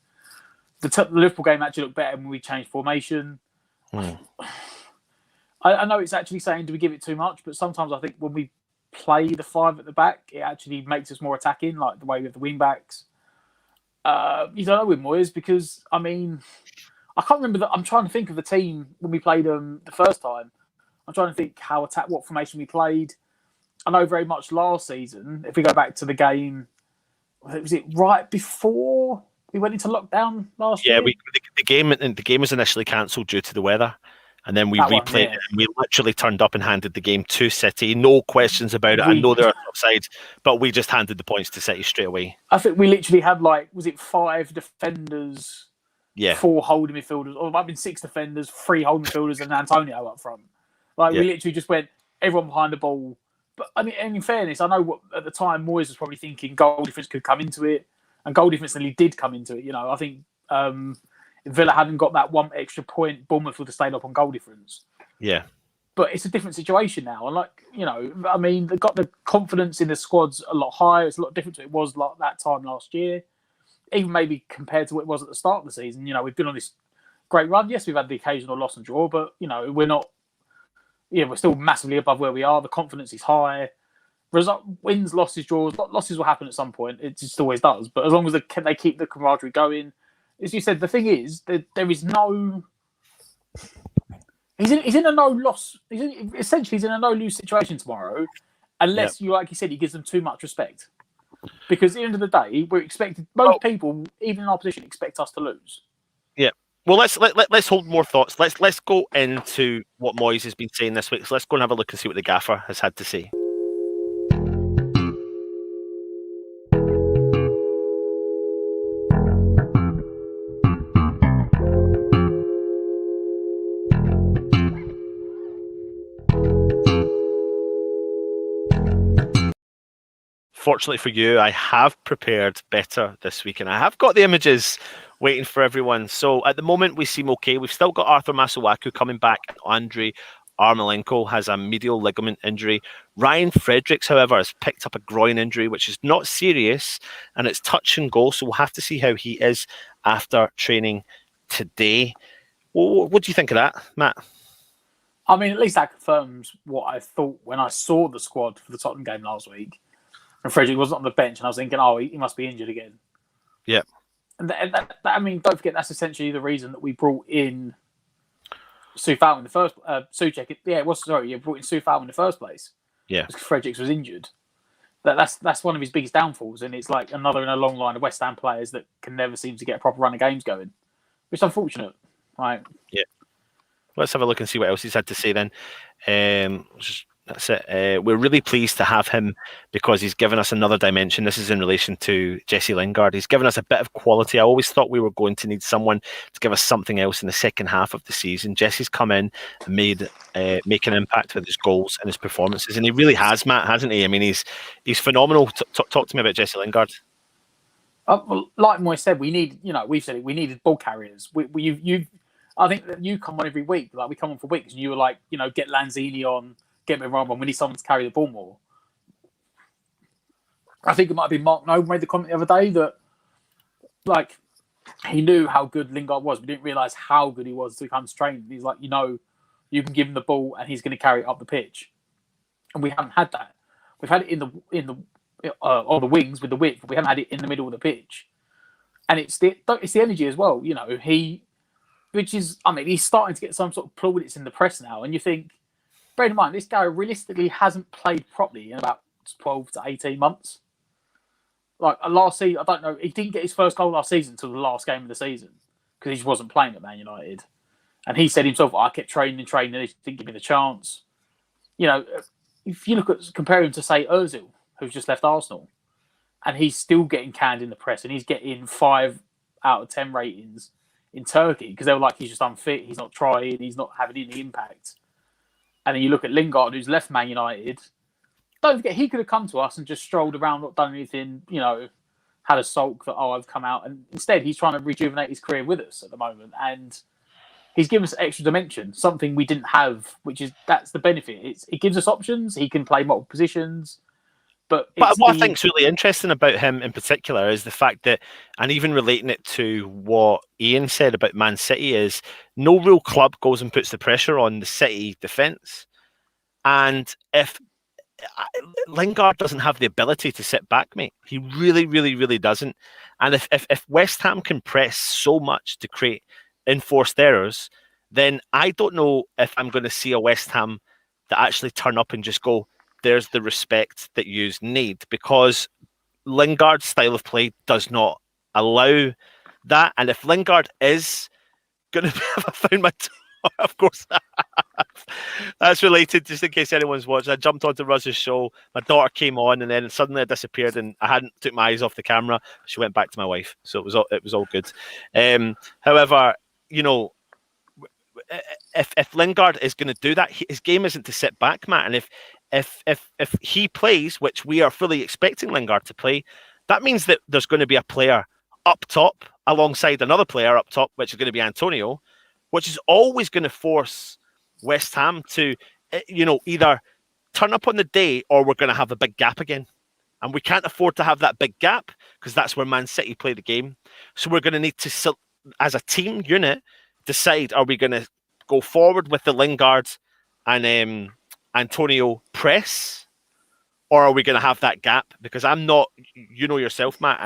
the Liverpool game actually looked better when we changed formation. I know it's actually saying, do we give it too much? But sometimes I think when we play the 5 at the back, it actually makes us more attacking, like the way we have the wing backs. You don't know with Moyes, because, I mean, I can't remember. I'm trying to think of the team when we played them the first time. I'm trying to think what formation we played. I know very much last season, if we go back to the game, was it right before we went into lockdown last year? Yeah, the game was initially cancelled due to the weather. And then we replayed it, and we literally turned up and handed the game to City. No questions about it. I know they're offside, but we just handed the points to City straight away. I think we literally had, was it 5 defenders, 4 holding midfielders, or it might have been 6 defenders, 3 holding midfielders, and Antonio up front. We literally just went everyone behind the ball. But I mean, and in fairness, I know at the time Moyes was probably thinking goal difference could come into it, and goal difference nearly did come into it. I think. If Villa hadn't got that 1 extra point, Bournemouth would have stayed up on goal difference. Yeah. But it's a different situation now. And I mean, they've got the confidence in the squad's a lot higher. It's a lot different to what it was like that time last year. Even maybe compared to what it was at the start of the season. We've been on this great run. Yes, we've had the occasional loss and draw, but, we're not... we're still massively above where we are. The confidence is high. Wins, losses, draws. Losses will happen at some point. It just always does. But as long as they keep the camaraderie going... As you said, the thing is that there is no. He's in a no loss. Essentially, he's in a no lose situation tomorrow, unless like you said, he gives them too much respect. Because at the end of the day, we're expected. Most people, even in our position, expect us to lose. Yeah. Well, let's hold more thoughts. Let's go into what Moyes has been saying this week. So let's go and have a look and see what the gaffer has had to say. Fortunately for you, I have prepared better this week, and I have got the images waiting for everyone. So at the moment, we seem okay. We've still got Arthur Masuaku coming back, and Andrei Yarmolenko has a medial ligament injury. Ryan Fredericks, however, has picked up a groin injury, which is not serious, and it's touch and go. So we'll have to see how he is after training today. What do you think of that, Matt? I mean, at least that confirms what I thought when I saw the squad for the Tottenham game last week. And Frederick wasn't on the bench, and I was thinking, he must be injured again. Yeah. And I mean, don't forget, that's essentially the reason that we brought in Soufal in the first Souček. Yeah, it was. Sorry, you brought in Soufal in the first place. Yeah. Because Fredericks was injured. That's one of his biggest downfalls, and it's like another in a long line of West Ham players that can never seem to get a proper run of games going, which is unfortunate. Right. Yeah. Let's have a look and see what else he's had to say then. That's it. We're really pleased to have him because he's given us another dimension. This is in relation to Jesse Lingard. He's given us a bit of quality. I always thought we were going to need someone to give us something else in the second half of the season. Jesse's come in and make an impact with his goals and his performances, and he really has, Matt, hasn't he? I mean, he's phenomenal. Talk to me about Jesse Lingard. Well, like Moyes said, we needed ball carriers. I think that you come on every week. Like, we come on for weeks, and you were like, get Lanzini on. Get me wrong, we need someone to carry the ball more. I think it might have been Mark Noble made the comment the other day that, like, he knew how good Lingard was. We didn't realise how good he was until he comes training. He's like, you can give him the ball and he's going to carry it up the pitch. And we haven't had that. We've had it on the wings with the width, but we haven't had it in the middle of the pitch. And it's the energy as well. He's starting to get some sort of plaudits in the press now, and you think. Bear in mind, this guy realistically hasn't played properly in about 12 to 18 months. Like, last season, I don't know, he didn't get his first goal last season until the last game of the season because he just wasn't playing at Man United. And he said himself, I kept training, and he didn't give me the chance. If you look at, compare him to, say, Ozil, who's just left Arsenal, and he's still getting canned in the press, and he's getting 5 out of 10 ratings in Turkey because they were like, he's just unfit, he's not trying, he's not having any impact. And then you look at Lingard, who's left Man United. Don't forget, he could have come to us and just strolled around, not done anything, had a sulk that, oh, I've come out. And instead, he's trying to rejuvenate his career with us at the moment. And he's given us extra dimension, something we didn't have, that's the benefit. It gives us options. He can play multiple positions. But what I think is really interesting about him in particular is the fact that, and even relating it to what Ian said about Man City, is no real club goes and puts the pressure on the City defence. And if Lingard doesn't have the ability to sit back, mate, he really, really, really doesn't. And if West Ham can press so much to create enforced errors, then I don't know if I'm going to see a West Ham that actually turn up and just go, there's the respect that you need, because Lingard's style of play does not allow that. And if Lingard is going to have found my of course, that's related, just in case anyone's watching. I jumped onto Russ's show. My daughter came on, and then suddenly I disappeared, and I hadn't took my eyes off the camera. She went back to my wife, so it was all good. However, you know, if Lingard is going to do that, his game isn't to sit back, Matt. And if he plays, which we are fully expecting Lingard to play, that means that there's going to be a player up top alongside another player up top, which is going to be Antonio, which is always going to force West Ham to, either turn up on the day or we're going to have a big gap again. And we can't afford to have that big gap because that's where Man City play the game. So we're going to need to, as a team unit, decide, are we going to go forward with the Lingard and Antonio press, or are we going to have that gap? Because I'm not, you know yourself, Matt,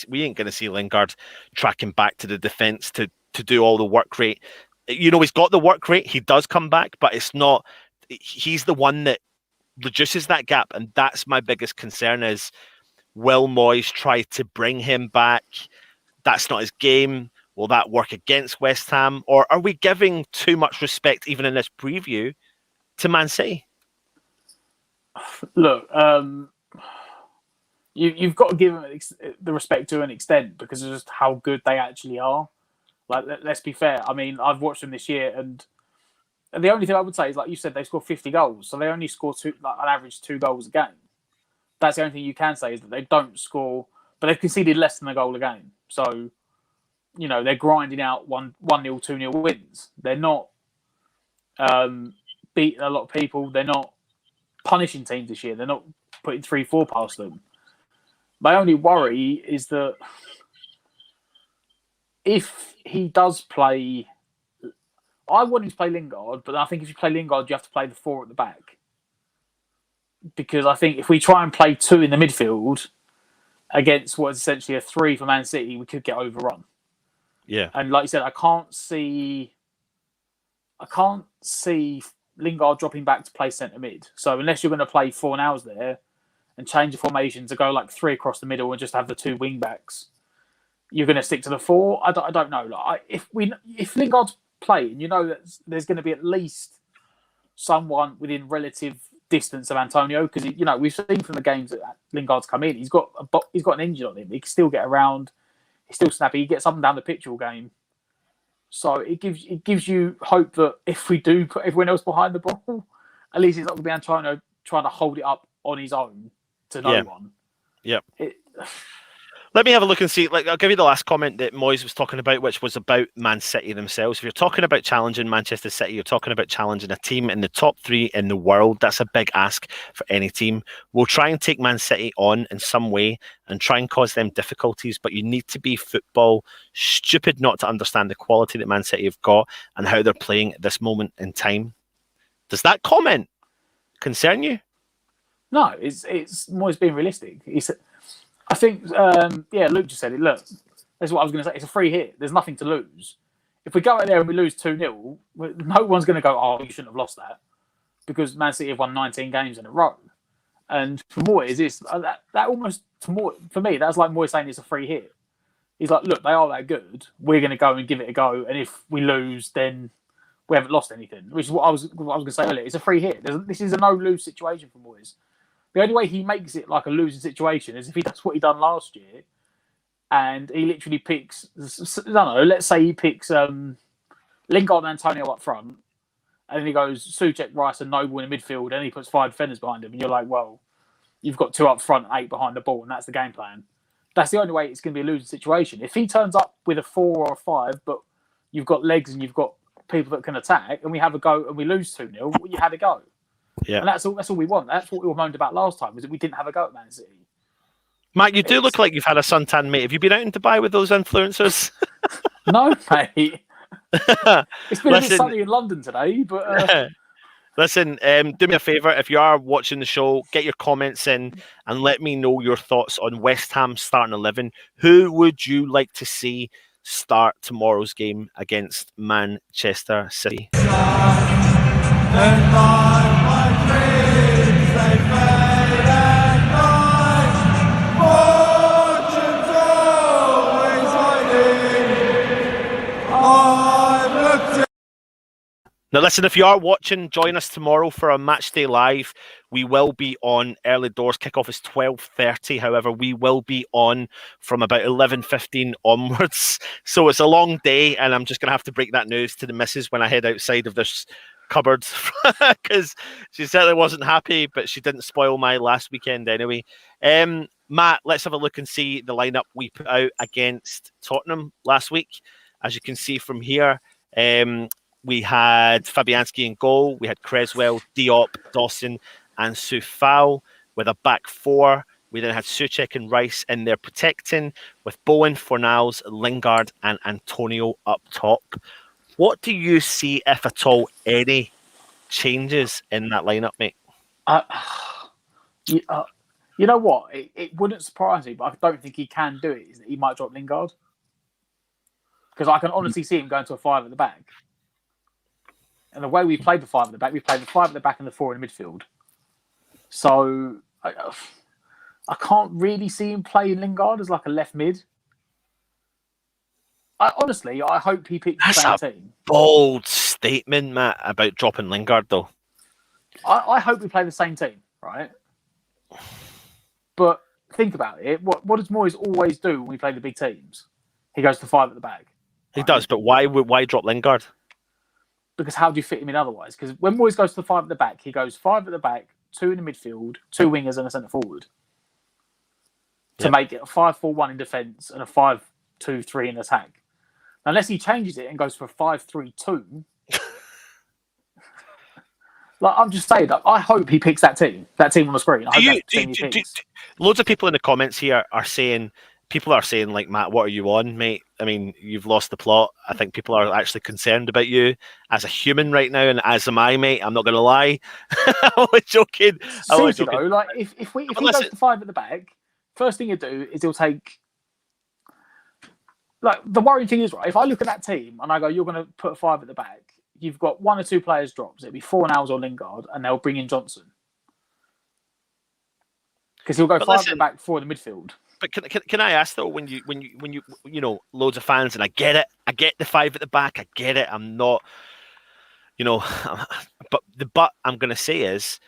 we ain't going to see Lingard tracking back to the defence to do all the work rate. You know, he's got the work rate, he does come back, but it's not, he's the one that reduces that gap. And that's my biggest concern is, will Moyes try to bring him back? That's not his game. Will that work against West Ham? Or are we giving too much respect, even in this preview, to Man City? Look, you've got to give them the respect to an extent because of just how good they actually are. Like, let's be fair. I mean, I've watched them this year, and the only thing I would say is, like you said, they score 50 goals, so they only score on average 2 goals a game. That's the only thing you can say is that they don't score, but they've conceded less than a goal a game. So, you know, they're grinding out 1-0, 2-0 wins. They're not beating a lot of people. They're not punishing teams this year. They're not putting 3-4 past them. My only worry is that if he does play, I want him to play Lingard, but I think if you play Lingard, you have to play the 4 at the back. Because I think if we try and play 2 in the midfield against what is essentially a 3 for Man City, we could get overrun. Yeah. And like you said, I can't see Lingard dropping back to play centre mid. So unless you're going to play 4 hours there and change the formation to go like 3 across the middle and just have the 2 wing backs, you're going to stick to the 4. I don't know. Like, if Lingard's playing, you know that there's going to be at least someone within relative distance of Antonio, because we've seen from the games that Lingard's come in, he's got an engine on him. He can still get around. He's still snappy. He gets up and down the pitch all game. So it gives you hope that if we do put everyone else behind the ball, at least it's not going to be Antonio trying to hold it up on his own to no one. Yeah. Let me have a look and see. Like, I'll give you the last comment that Moyes was talking about, which was about Man City themselves. If you're talking about challenging Manchester City, you're talking about challenging a team in the top 3 in the world. That's a big ask for any team. We'll try and take Man City on in some way and try and cause them difficulties, but you need to be football stupid not to understand the quality that Man City have got and how they're playing at this moment in time. Does that comment concern you? No, it's Moyes being realistic. I think, Luke just said it. Look, that's what I was going to say. It's a free hit. There's nothing to lose. If we go out there and we lose 2-0, no one's going to go, oh, you shouldn't have lost that, because Man City have won 19 games in a row. And for Moyes, that almost, for me, that's like Moyes saying it's a free hit. He's like, look, they are that good. We're going to go and give it a go. And if we lose, then we haven't lost anything, which is what I was going to say earlier. It's a free hit. This is a no-lose situation for Moyes. The only way he makes it like a losing situation is if he does what he done last year, and he literally picks, I don't know, let's say he picks Lingard and Antonio up front, and then he goes Souček, Rice and Noble in the midfield, and he puts 5 defenders behind him, and you're like, well, you've got 2 up front, 8 behind the ball, and that's the game plan. That's the only way it's going to be a losing situation. If he turns up with a 4 or a 5, but you've got legs and you've got people that can attack, and we have a go and we lose 2-0, well, you had a go. Yeah. And that's all we want. That's what we were moaned about last time, was that we didn't have a go at Man City. Matt, you do look like you've had a suntan, mate. Have you been out in Dubai with those influencers? No, mate. It's been a bit sunny in London today, but... Listen, do me a favour. If you are watching the show, get your comments in and let me know your thoughts on West Ham starting 11. Who would you like to see start tomorrow's game against Manchester City? Now, listen, if you are watching, join us tomorrow for a match day live. We will be on early doors. Kickoff is 12:30. However, we will be on from about 11:15 onwards. So it's a long day, and I'm just going to have to break that news to the missus when I head outside of this cupboard, because she certainly wasn't happy, but she didn't spoil my last weekend anyway. Matt, let's have a look and see the lineup we put out against Tottenham last week. As you can see from here, we had Fabianski in goal. We had Creswell, Diop, Dawson, and Soufal with a back four. We then had Souček and Rice in there protecting, with Bowen, Fornals, Lingard, and Antonio up top. What do you see, if at all, any changes in that lineup, mate? You know what? It wouldn't surprise me, but I don't think he can do it. Is that he might drop Lingard? Because I can honestly see him going to a 5 at the back. And the way we played the 5 at the back, we played the 5 at the back and the 4 in the midfield. So I can't really see him playing Lingard as like a left mid. Honestly, I hope he picks the same team. Bold statement, Matt, about dropping Lingard, though. I hope we play the same team, right? But think about it. What does Moyes always do when we play the big teams? He goes to 5 at the back. He does, but why drop Lingard? Because how do you fit him in otherwise? Because when Moyes goes to the 5 at the back, he goes 5 at the back, 2 in the midfield, 2 wingers and a centre forward. To make it a 5-4-1 in defence and a 5-2-3 in attack. Unless he changes it and goes for a 5-3-2. Like, I'm just saying, I hope he picks that team on the screen. Loads of people in the comments here are saying, like, Matt, what are you on, mate? I mean, you've lost the plot. I think people are actually concerned about you as a human right now, and as am I, mate. I'm not going to lie. I was joking. Seriously, though, like, if he goes to 5 at the back, first thing he'll do is he'll take... Like, the worrying thing is, right, if I look at that team and I go, you're going to put a 5 at the back, you've got 1 or 2 players drops. It'll be Fornals or Lingard, and they'll bring in Johnson. Because he'll go 5 at the back, 4 in the midfield. But can I ask though, when you loads of fans, and I get it, I get the 5 at the back, I get it. I'm not, but I'm going to say is,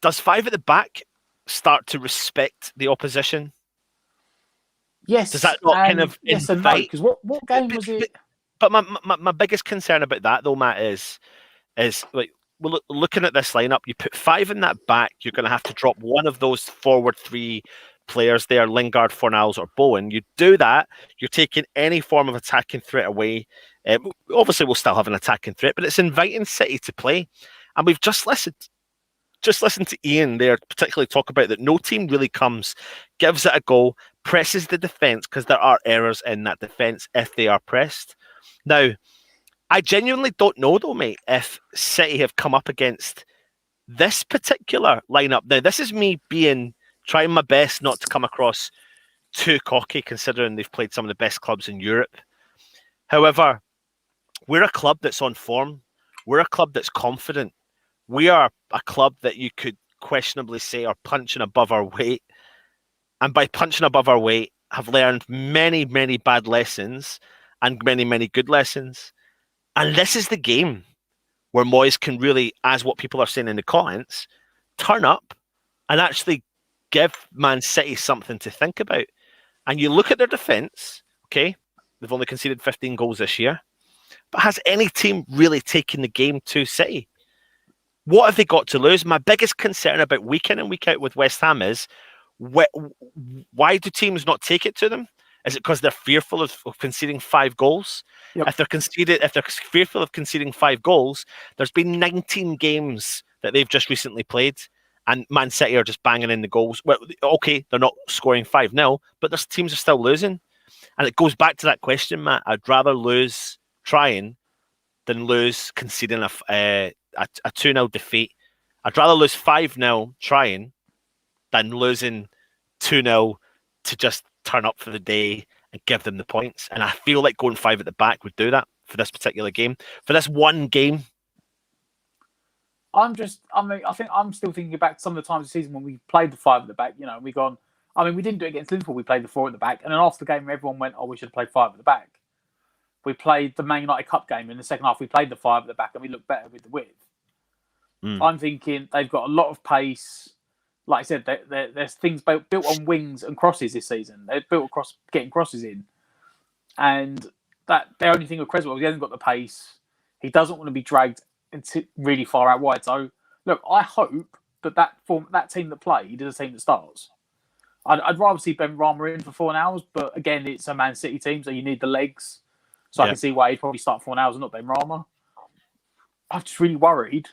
does 5 at the back start to respect the opposition? Yes. Does that not kind of yes and no? Because what game was it? But my biggest concern about that though, Matt, is like, well, looking at this lineup, you put 5 in that back, you're going to have to drop one of those forward 3 players there, Lingard, Fornals, or Bowen. You do that, you're taking any form of attacking threat away. Obviously, we'll still have an attacking threat, but it's inviting City to play. And we've just listened to Ian there, particularly talk about that no team really comes, gives it a go, presses the defence, because there are errors in that defence if they are pressed. Now, I genuinely don't know, though, mate, if City have come up against this particular lineup. Now, this is me trying my best not to come across too cocky, considering they've played some of the best clubs in Europe. However, we're a club that's on form. We're a club that's confident. We are a club that you could questionably say are punching above our weight. And by punching above our weight, have learned many, many bad lessons and many, many good lessons. And this is the game where Moyes can really, as what people are saying in the comments, turn up and actually give Man City something to think about. And you look at their defence, okay, they've only conceded 15 goals this year, but has any team really taken the game to City? What have they got to lose? My biggest concern about week in and week out with West Ham is, why do teams not take it to them? Is it because they're fearful of conceding 5 goals? Yep. If they're fearful of conceding 5 goals, there's been 19 games that they've just recently played, and Man City are just banging in the goals. Well, okay, they're not scoring 5-0, but their teams are still losing. And it goes back to that question, Matt. I'd rather lose trying than lose conceding a 2-0 defeat. I'd rather lose 5-0 trying than losing 2-0 to just turn up for the day and give them the points. And I feel like going 5 at the back would do that for this particular game. For this one game. I think I'm still thinking back to some of the times of the season when we played the 5 at the back, and we didn't do it against Liverpool, we played the 4 at the back. And then after the game, everyone went, we should have played 5 at the back. We played the Man United Cup game in the second half, we played the 5 at the back and we looked better with the width. I'm thinking they've got a lot of pace. Like I said, there's things built on wings and crosses this season. They're built across getting crosses in. And that the only thing with Creswell is he hasn't got the pace. He doesn't want to be dragged into really far out wide. So, look, I hope that team that played is a team that starts. I'd rather see Ben Rama in for 4 hours, but again, it's a Man City team, so you need the legs. So I can see why he'd probably start 4 hours and not Ben Rama. I'm just really worried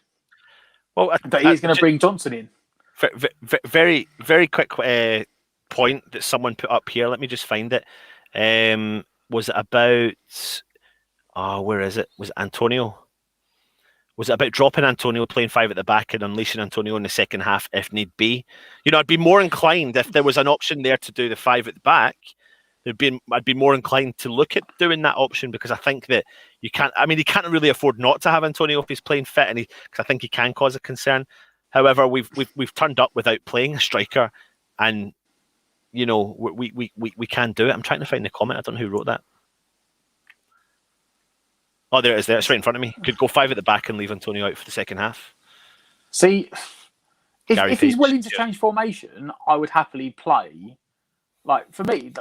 that he's going to bring Johnson in. Very, very quick point that someone put up here. Let me just find it. Was it about... where is it? Was it Antonio? Was it about dropping Antonio, playing 5 at the back and unleashing Antonio in the second half if need be? I'd be more inclined if there was an option there to do the 5 at the back. I'd be more inclined to look at doing that option because I think that you can't really afford not to have Antonio if he's playing fit, and because I think he can cause a concern. However, we've turned up without playing a striker, and we can do it. I'm trying to find the comment. I don't know who wrote that. Oh, there it is. There, it's right in front of me. Could go 5 at the back and leave Antonio out for the second half. See, if he's willing to change formation, I would happily play. Like for me,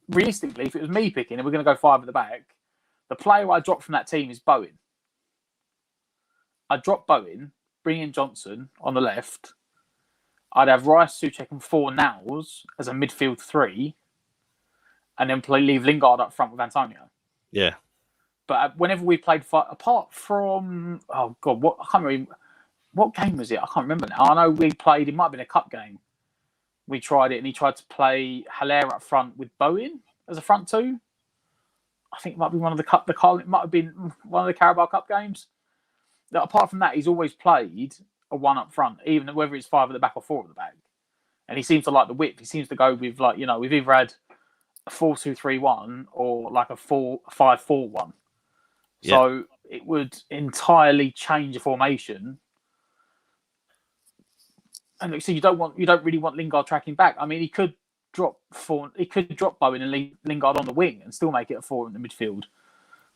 realistically, if it was me picking and we're going to go 5 at the back, the player I drop from that team is Bowen. I'd drop Bowen, bring in Johnson on the left. I'd have Rice, Souček and Fornals as a midfield 3, and then leave Lingard up front with Antonio. Yeah. But whenever we played, apart from I can't remember what game was it. I can't remember now. I know we played. It might have been a cup game. We tried it, and he tried to play Haller up front with Bowen as a front 2. I think it might be one of it might have been one of the Carabao Cup games. Now, apart from that, he's always played a 1 up front, even whether it's 5 at the back or 4 at the back. And he seems to like the width. He seems to go with we've either had a 4-2-3-1 or like a 4-5-4-1. Yeah. So it would entirely change the formation. And so you don't really want Lingard tracking back. I mean, he could drop Bowen and leave Lingard on the wing and still make it a 4 in the midfield.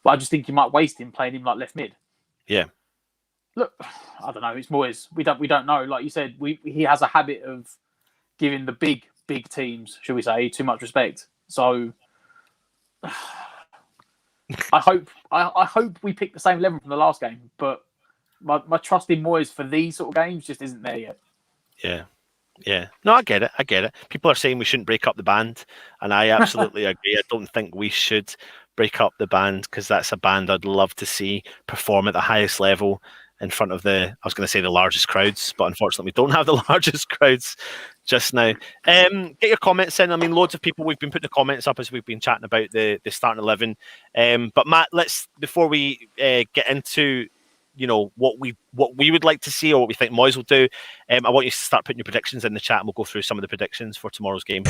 But I just think you might waste him playing him like left mid. Yeah. Look, I don't know. It's Moyes. We don't know. Like you said, he has a habit of giving the big teams, shall we say, too much respect. So I hope we pick the same 11 from the last game. But my trust in Moyes for these sort of games just isn't there yet. Yeah. No, I get it. People are saying we shouldn't break up the band, and I absolutely agree. I don't think we should break up the band because that's a band I'd love to see perform at the highest level in front of the largest crowds, but unfortunately we don't have the largest crowds just now. Get your comments in. I mean, loads of people, we've been putting the comments up as we've been chatting about the starting 11. But Matt, before we get into what we would like to see or what we think Moyes will do, I want you to start putting your predictions in the chat and we'll go through some of the predictions for tomorrow's game.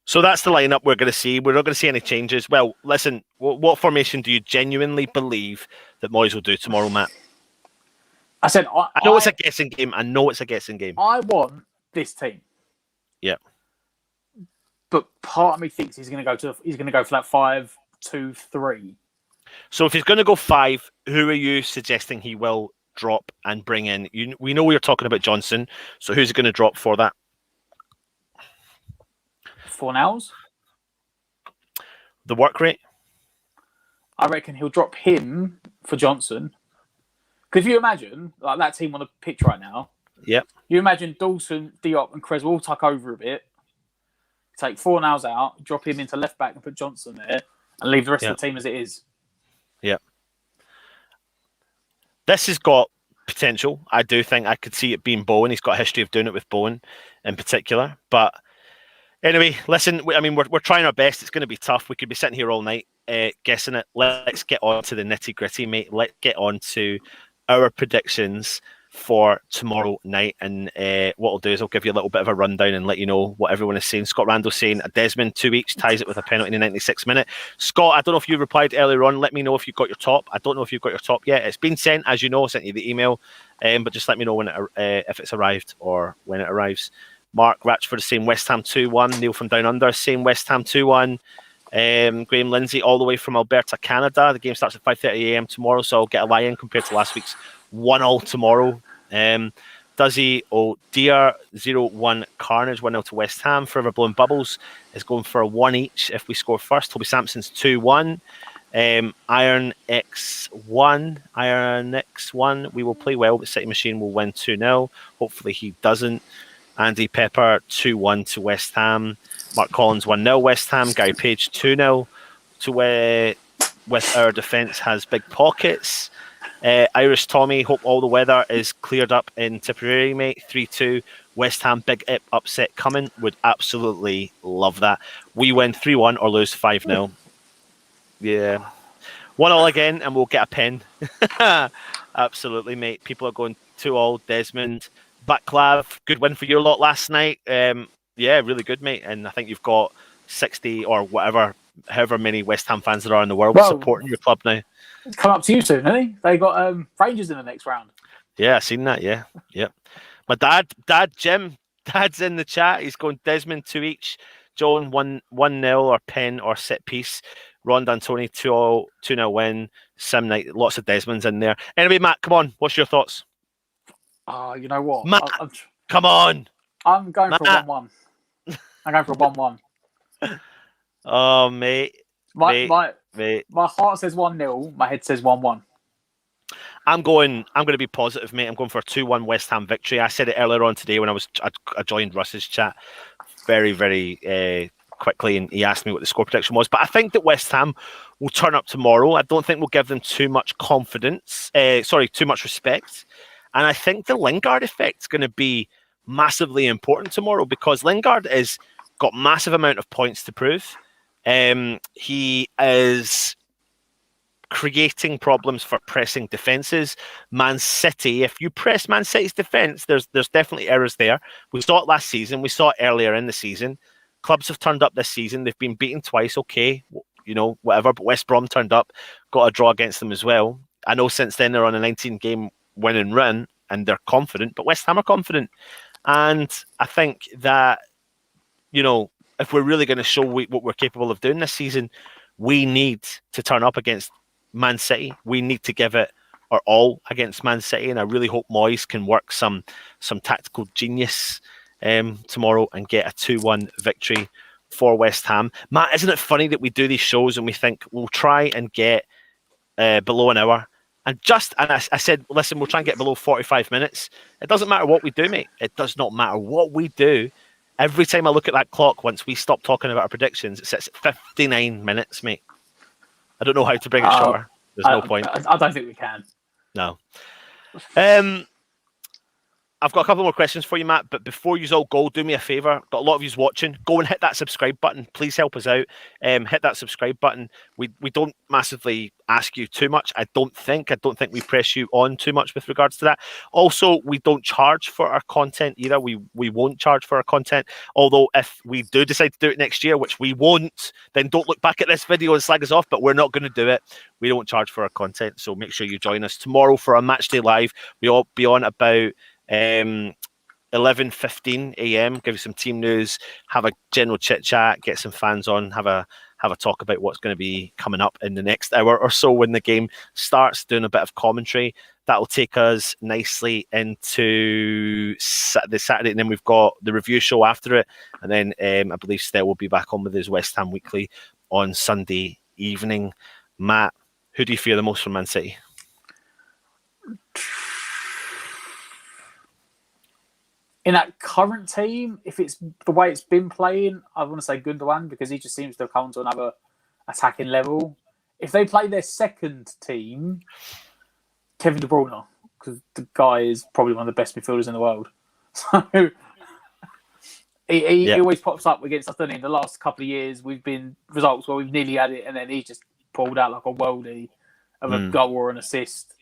So that's the lineup we're going to see. We're not going to see any changes. Well, listen, what formation do you genuinely believe that Moyes will do tomorrow, Matt? I said, I know it's a guessing game. I want this team. Yeah. But part of me thinks he's going to go for that 5-2-3. So if he's going to go 5, who are you suggesting he will drop and bring in? We know you're talking about Johnson. So who's he going to drop for that? Fornals. The work rate. I reckon he'll drop him for Johnson. Because if you imagine, like that team on the pitch right now, Yep. you imagine Dawson, Diop, and Krez will all tuck over a bit, take Fornals out, drop him into left back and put Johnson there, and leave the rest of the team as it is. Yep. This has got potential. I do think I could see it being Bowen. He's got a history of doing it with Bowen in particular. But anyway, listen, we're trying our best. It's going to be tough. We could be sitting here all night guessing it. Let's get on to the nitty gritty, mate. Let's get on to our predictions for tomorrow night. And what I'll do is I'll give you a little bit of a rundown and let you know what everyone is saying. Scott Randall saying a Desmond 2 weeks ties it with a penalty in the 96th minute. Scott, I don't know if you replied earlier on. Let me know if you've got your top. I don't know if you've got your top yet. It's been sent, as you know. I sent you the email, but just let me know when if it's arrived or when it arrives. Mark Ratchford is saying West Ham 2-1. Neil from Down Under is saying West Ham 2-1. Graham Lindsay all the way from Alberta, Canada. The game starts at 5:30 a.m. tomorrow, so I'll get a lie-in compared to last week's 1-0 tomorrow. Duzzy O'Dear 0-1 Carnage 1-0 to West Ham. Forever Blowing Bubbles is going for a 1 each if we score first. Toby Sampson's 2-1. Iron X1. We will play well, but City Machine will win 2-0. Hopefully he doesn't. Andy Pepper 2-1 to West Ham. Mark Collins 1-0 West Ham. Gary Page 2-0 to with our defence has big pockets. Irish Tommy, hope all the weather is cleared up in Tipperary, mate. 3-2 West Ham, big upset coming. Would absolutely love that. We win 3-1 or lose 5-0. Yeah. 1-1 again and we'll get a pen. Absolutely, mate. People are going 2-2 Desmond. Baclav, good win for your lot last night. Yeah, really good, mate. And I think you've got 60 or however many West Ham fans there are in the world supporting your club now. It's come up to you soon, hasn't he? They got Rangers in the next round. Yeah, I've seen that. Yeah. My dad, Jim, dad's in the chat. He's going Desmond 2 each. John 1-0 or pen or set piece. Ron D'Antoni 2-0 win. Sim night, lots of Desmonds in there. Anyway, Matt, come on. What's your thoughts? You know what? Matt, come on. I'm going for a 1-1. I'm going for a 1-1. Oh, mate. My heart says 1-0. My head says 1-1. I'm going to be positive, mate. I'm going for a 2-1 West Ham victory. I said it earlier on today when I joined Russ's chat very, very quickly, and he asked me what the score prediction was. But I think that West Ham will turn up tomorrow. I don't think we'll give them too much too much respect. And I think the Lingard effect is going to be massively important tomorrow because Lingard has got massive amount of points to prove. He is creating problems for pressing defences. Man City, if you press Man City's defence, there's definitely errors there. We saw it last season. We saw it earlier in the season. Clubs have turned up this season. They've been beaten twice. Okay, whatever. But West Brom turned up, got a draw against them as well. I know since then they're on a 19-game winning run and they're confident, but West Ham are confident. And I think that, if we're really going to show what we're capable of doing this season, we need to turn up against Man City. We need to give it our all against Man City, and I really hope Moyes can work some tactical genius tomorrow and get a 2-1 victory for West Ham. Matt, isn't it funny that we do these shows and we think we'll try and get below an hour? And I said, listen, we'll try and get below 45 minutes. It doesn't matter what we do, mate. It does not matter what we do. Every time I look at that clock, once we stop talking about our predictions, it sits at 59 minutes, mate. I don't know how to bring it shorter. There's no point. I don't think we can. No. I've got a couple more questions for you, Matt, but before you all go, do me a favour. Got a lot of you watching. Go and hit that subscribe button. Please help us out. Hit that subscribe button. We don't massively ask you too much. I don't think we press you on too much with regards to that. Also, we don't charge for our content either. We won't charge for our content. Although if we do decide to do it next year, which we won't, then don't look back at this video and slag us off, but we're not going to do it. We don't charge for our content. So make sure you join us tomorrow for a match day live. We'll be on about 11:15 a.m. Give you some team news, have a general chit chat, get some fans on, have have a talk about what's going to be coming up in the next hour or so when the game starts, doing a bit of commentary. That'll take us nicely into the Saturday, and then we've got the review show after it. And then I believe Stell will be back on with his West Ham Weekly on Sunday evening. Matt, who do you fear the most from Man City? In that current team, if it's the way it's been playing, I want to say Gundogan, because he just seems to have come to another attacking level. If they play their second team, Kevin De Bruyne, because the guy is probably one of the best midfielders in the world. So he always pops up against us, doesn't he? In the last couple of years, we've been results where we've nearly had it, and then he just pulled out like a worldie of a goal or an assist.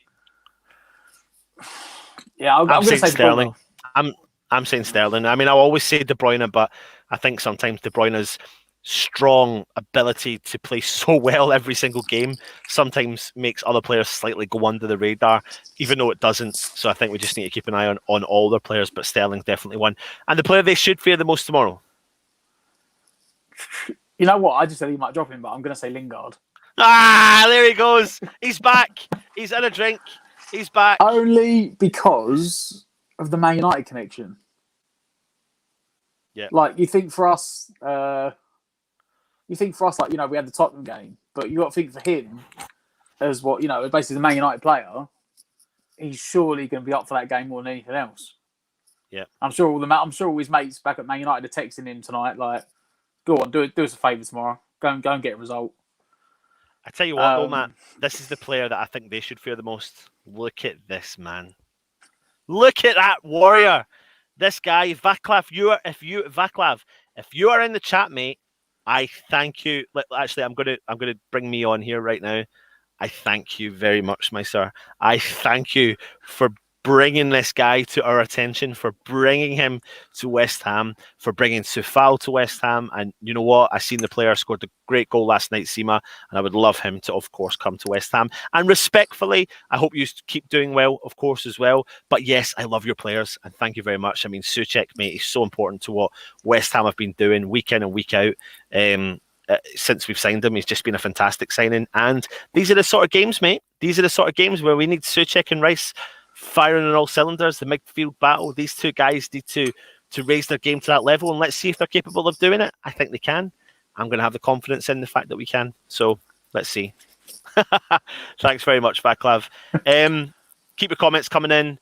Yeah, I'm going to say Sterling. I'm saying Sterling. I mean, I'll always say De Bruyne, but I think sometimes De Bruyne's strong ability to play so well every single game sometimes makes other players slightly go under the radar, even though it doesn't. So I think we just need to keep an eye on all their players, but Sterling's definitely one. And the player they should fear the most tomorrow? You know what? I just said he might drop him, but I'm going to say Lingard. Ah, there he goes. He's back. He's in a drink. He's back. Only because of the Man United connection. Yeah. Like, you think for us, like, we had the Tottenham game, but you got to think for him as what, basically the Man United player, he's surely going to be up for that game more than anything else. Yeah. I'm sure all his mates back at Man United are texting him tonight, like, go on, do us a favour tomorrow. Go and get a result. I tell you what, though, Matt, this is the player that I think they should fear the most. Look at this man. Look at that warrior. This guy, Vaclav. If you are in the chat, mate, I thank you. Actually, I'm gonna bring me on here right now. I thank you very much, my sir. I thank you for bringing this guy to our attention, for bringing him to West Ham, for bringing Sufal to West Ham. And you know what? I seen the player scored a great goal last night, Sima, and I would love him to, of course, come to West Ham. And respectfully, I hope you keep doing well, of course, as well. But yes, I love your players, and thank you very much. I mean, Souček, mate, is so important to what West Ham have been doing week in and week out. Since we've signed him, he's just been a fantastic signing. And these are the sort of games, mate. These are the sort of games where we need Souček and Rice firing on all cylinders. The midfield battle. These two guys need to raise their game to that level, and let's see if they're capable of doing it. I think they can. I'm going to have the confidence in the fact that we can. So let's see. Thanks very much, Vaclav. Keep your comments coming in.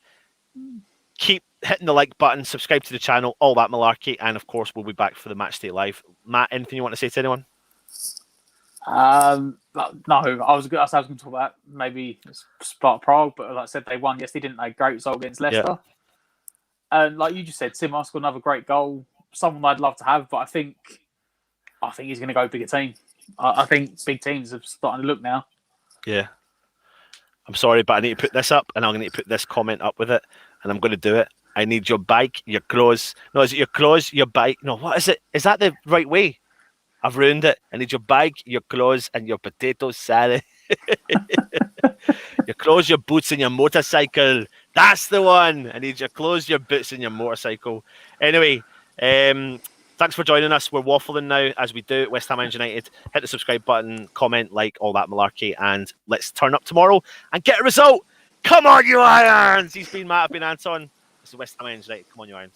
Keep hitting the like button. Subscribe to the channel. All that malarkey. And of course, we'll be back for the Match Day Live. Matt, anything you want to say to anyone? No, I was going to talk about maybe Sparta Prague, but like I said, they won yesterday, didn't they? Great result against Leicester. Yeah. And like you just said, Sima scored another great goal. Someone I'd love to have, but I think he's going to go bigger team. I think big teams are starting to look now. Yeah. I'm sorry, but I need to put this up, and I'm going to need to put this comment up with it, and I'm going to do it. I need your bike, your clothes. No, is it your clothes, your bike? No, what is it? Is that the right way? I've ruined it. I need your bag, your clothes, and your potato salad. Your clothes, your boots, and your motorcycle. That's the one. I need your clothes, your boots, and your motorcycle. Anyway, thanks for joining us. We're waffling now, as we do at West Ham United. Hit the subscribe button, comment, like, all that malarkey, and let's turn up tomorrow and get a result. Come on, you Irons! He's been Matt, I've been Anton. This is West Ham United. Come on, you Irons.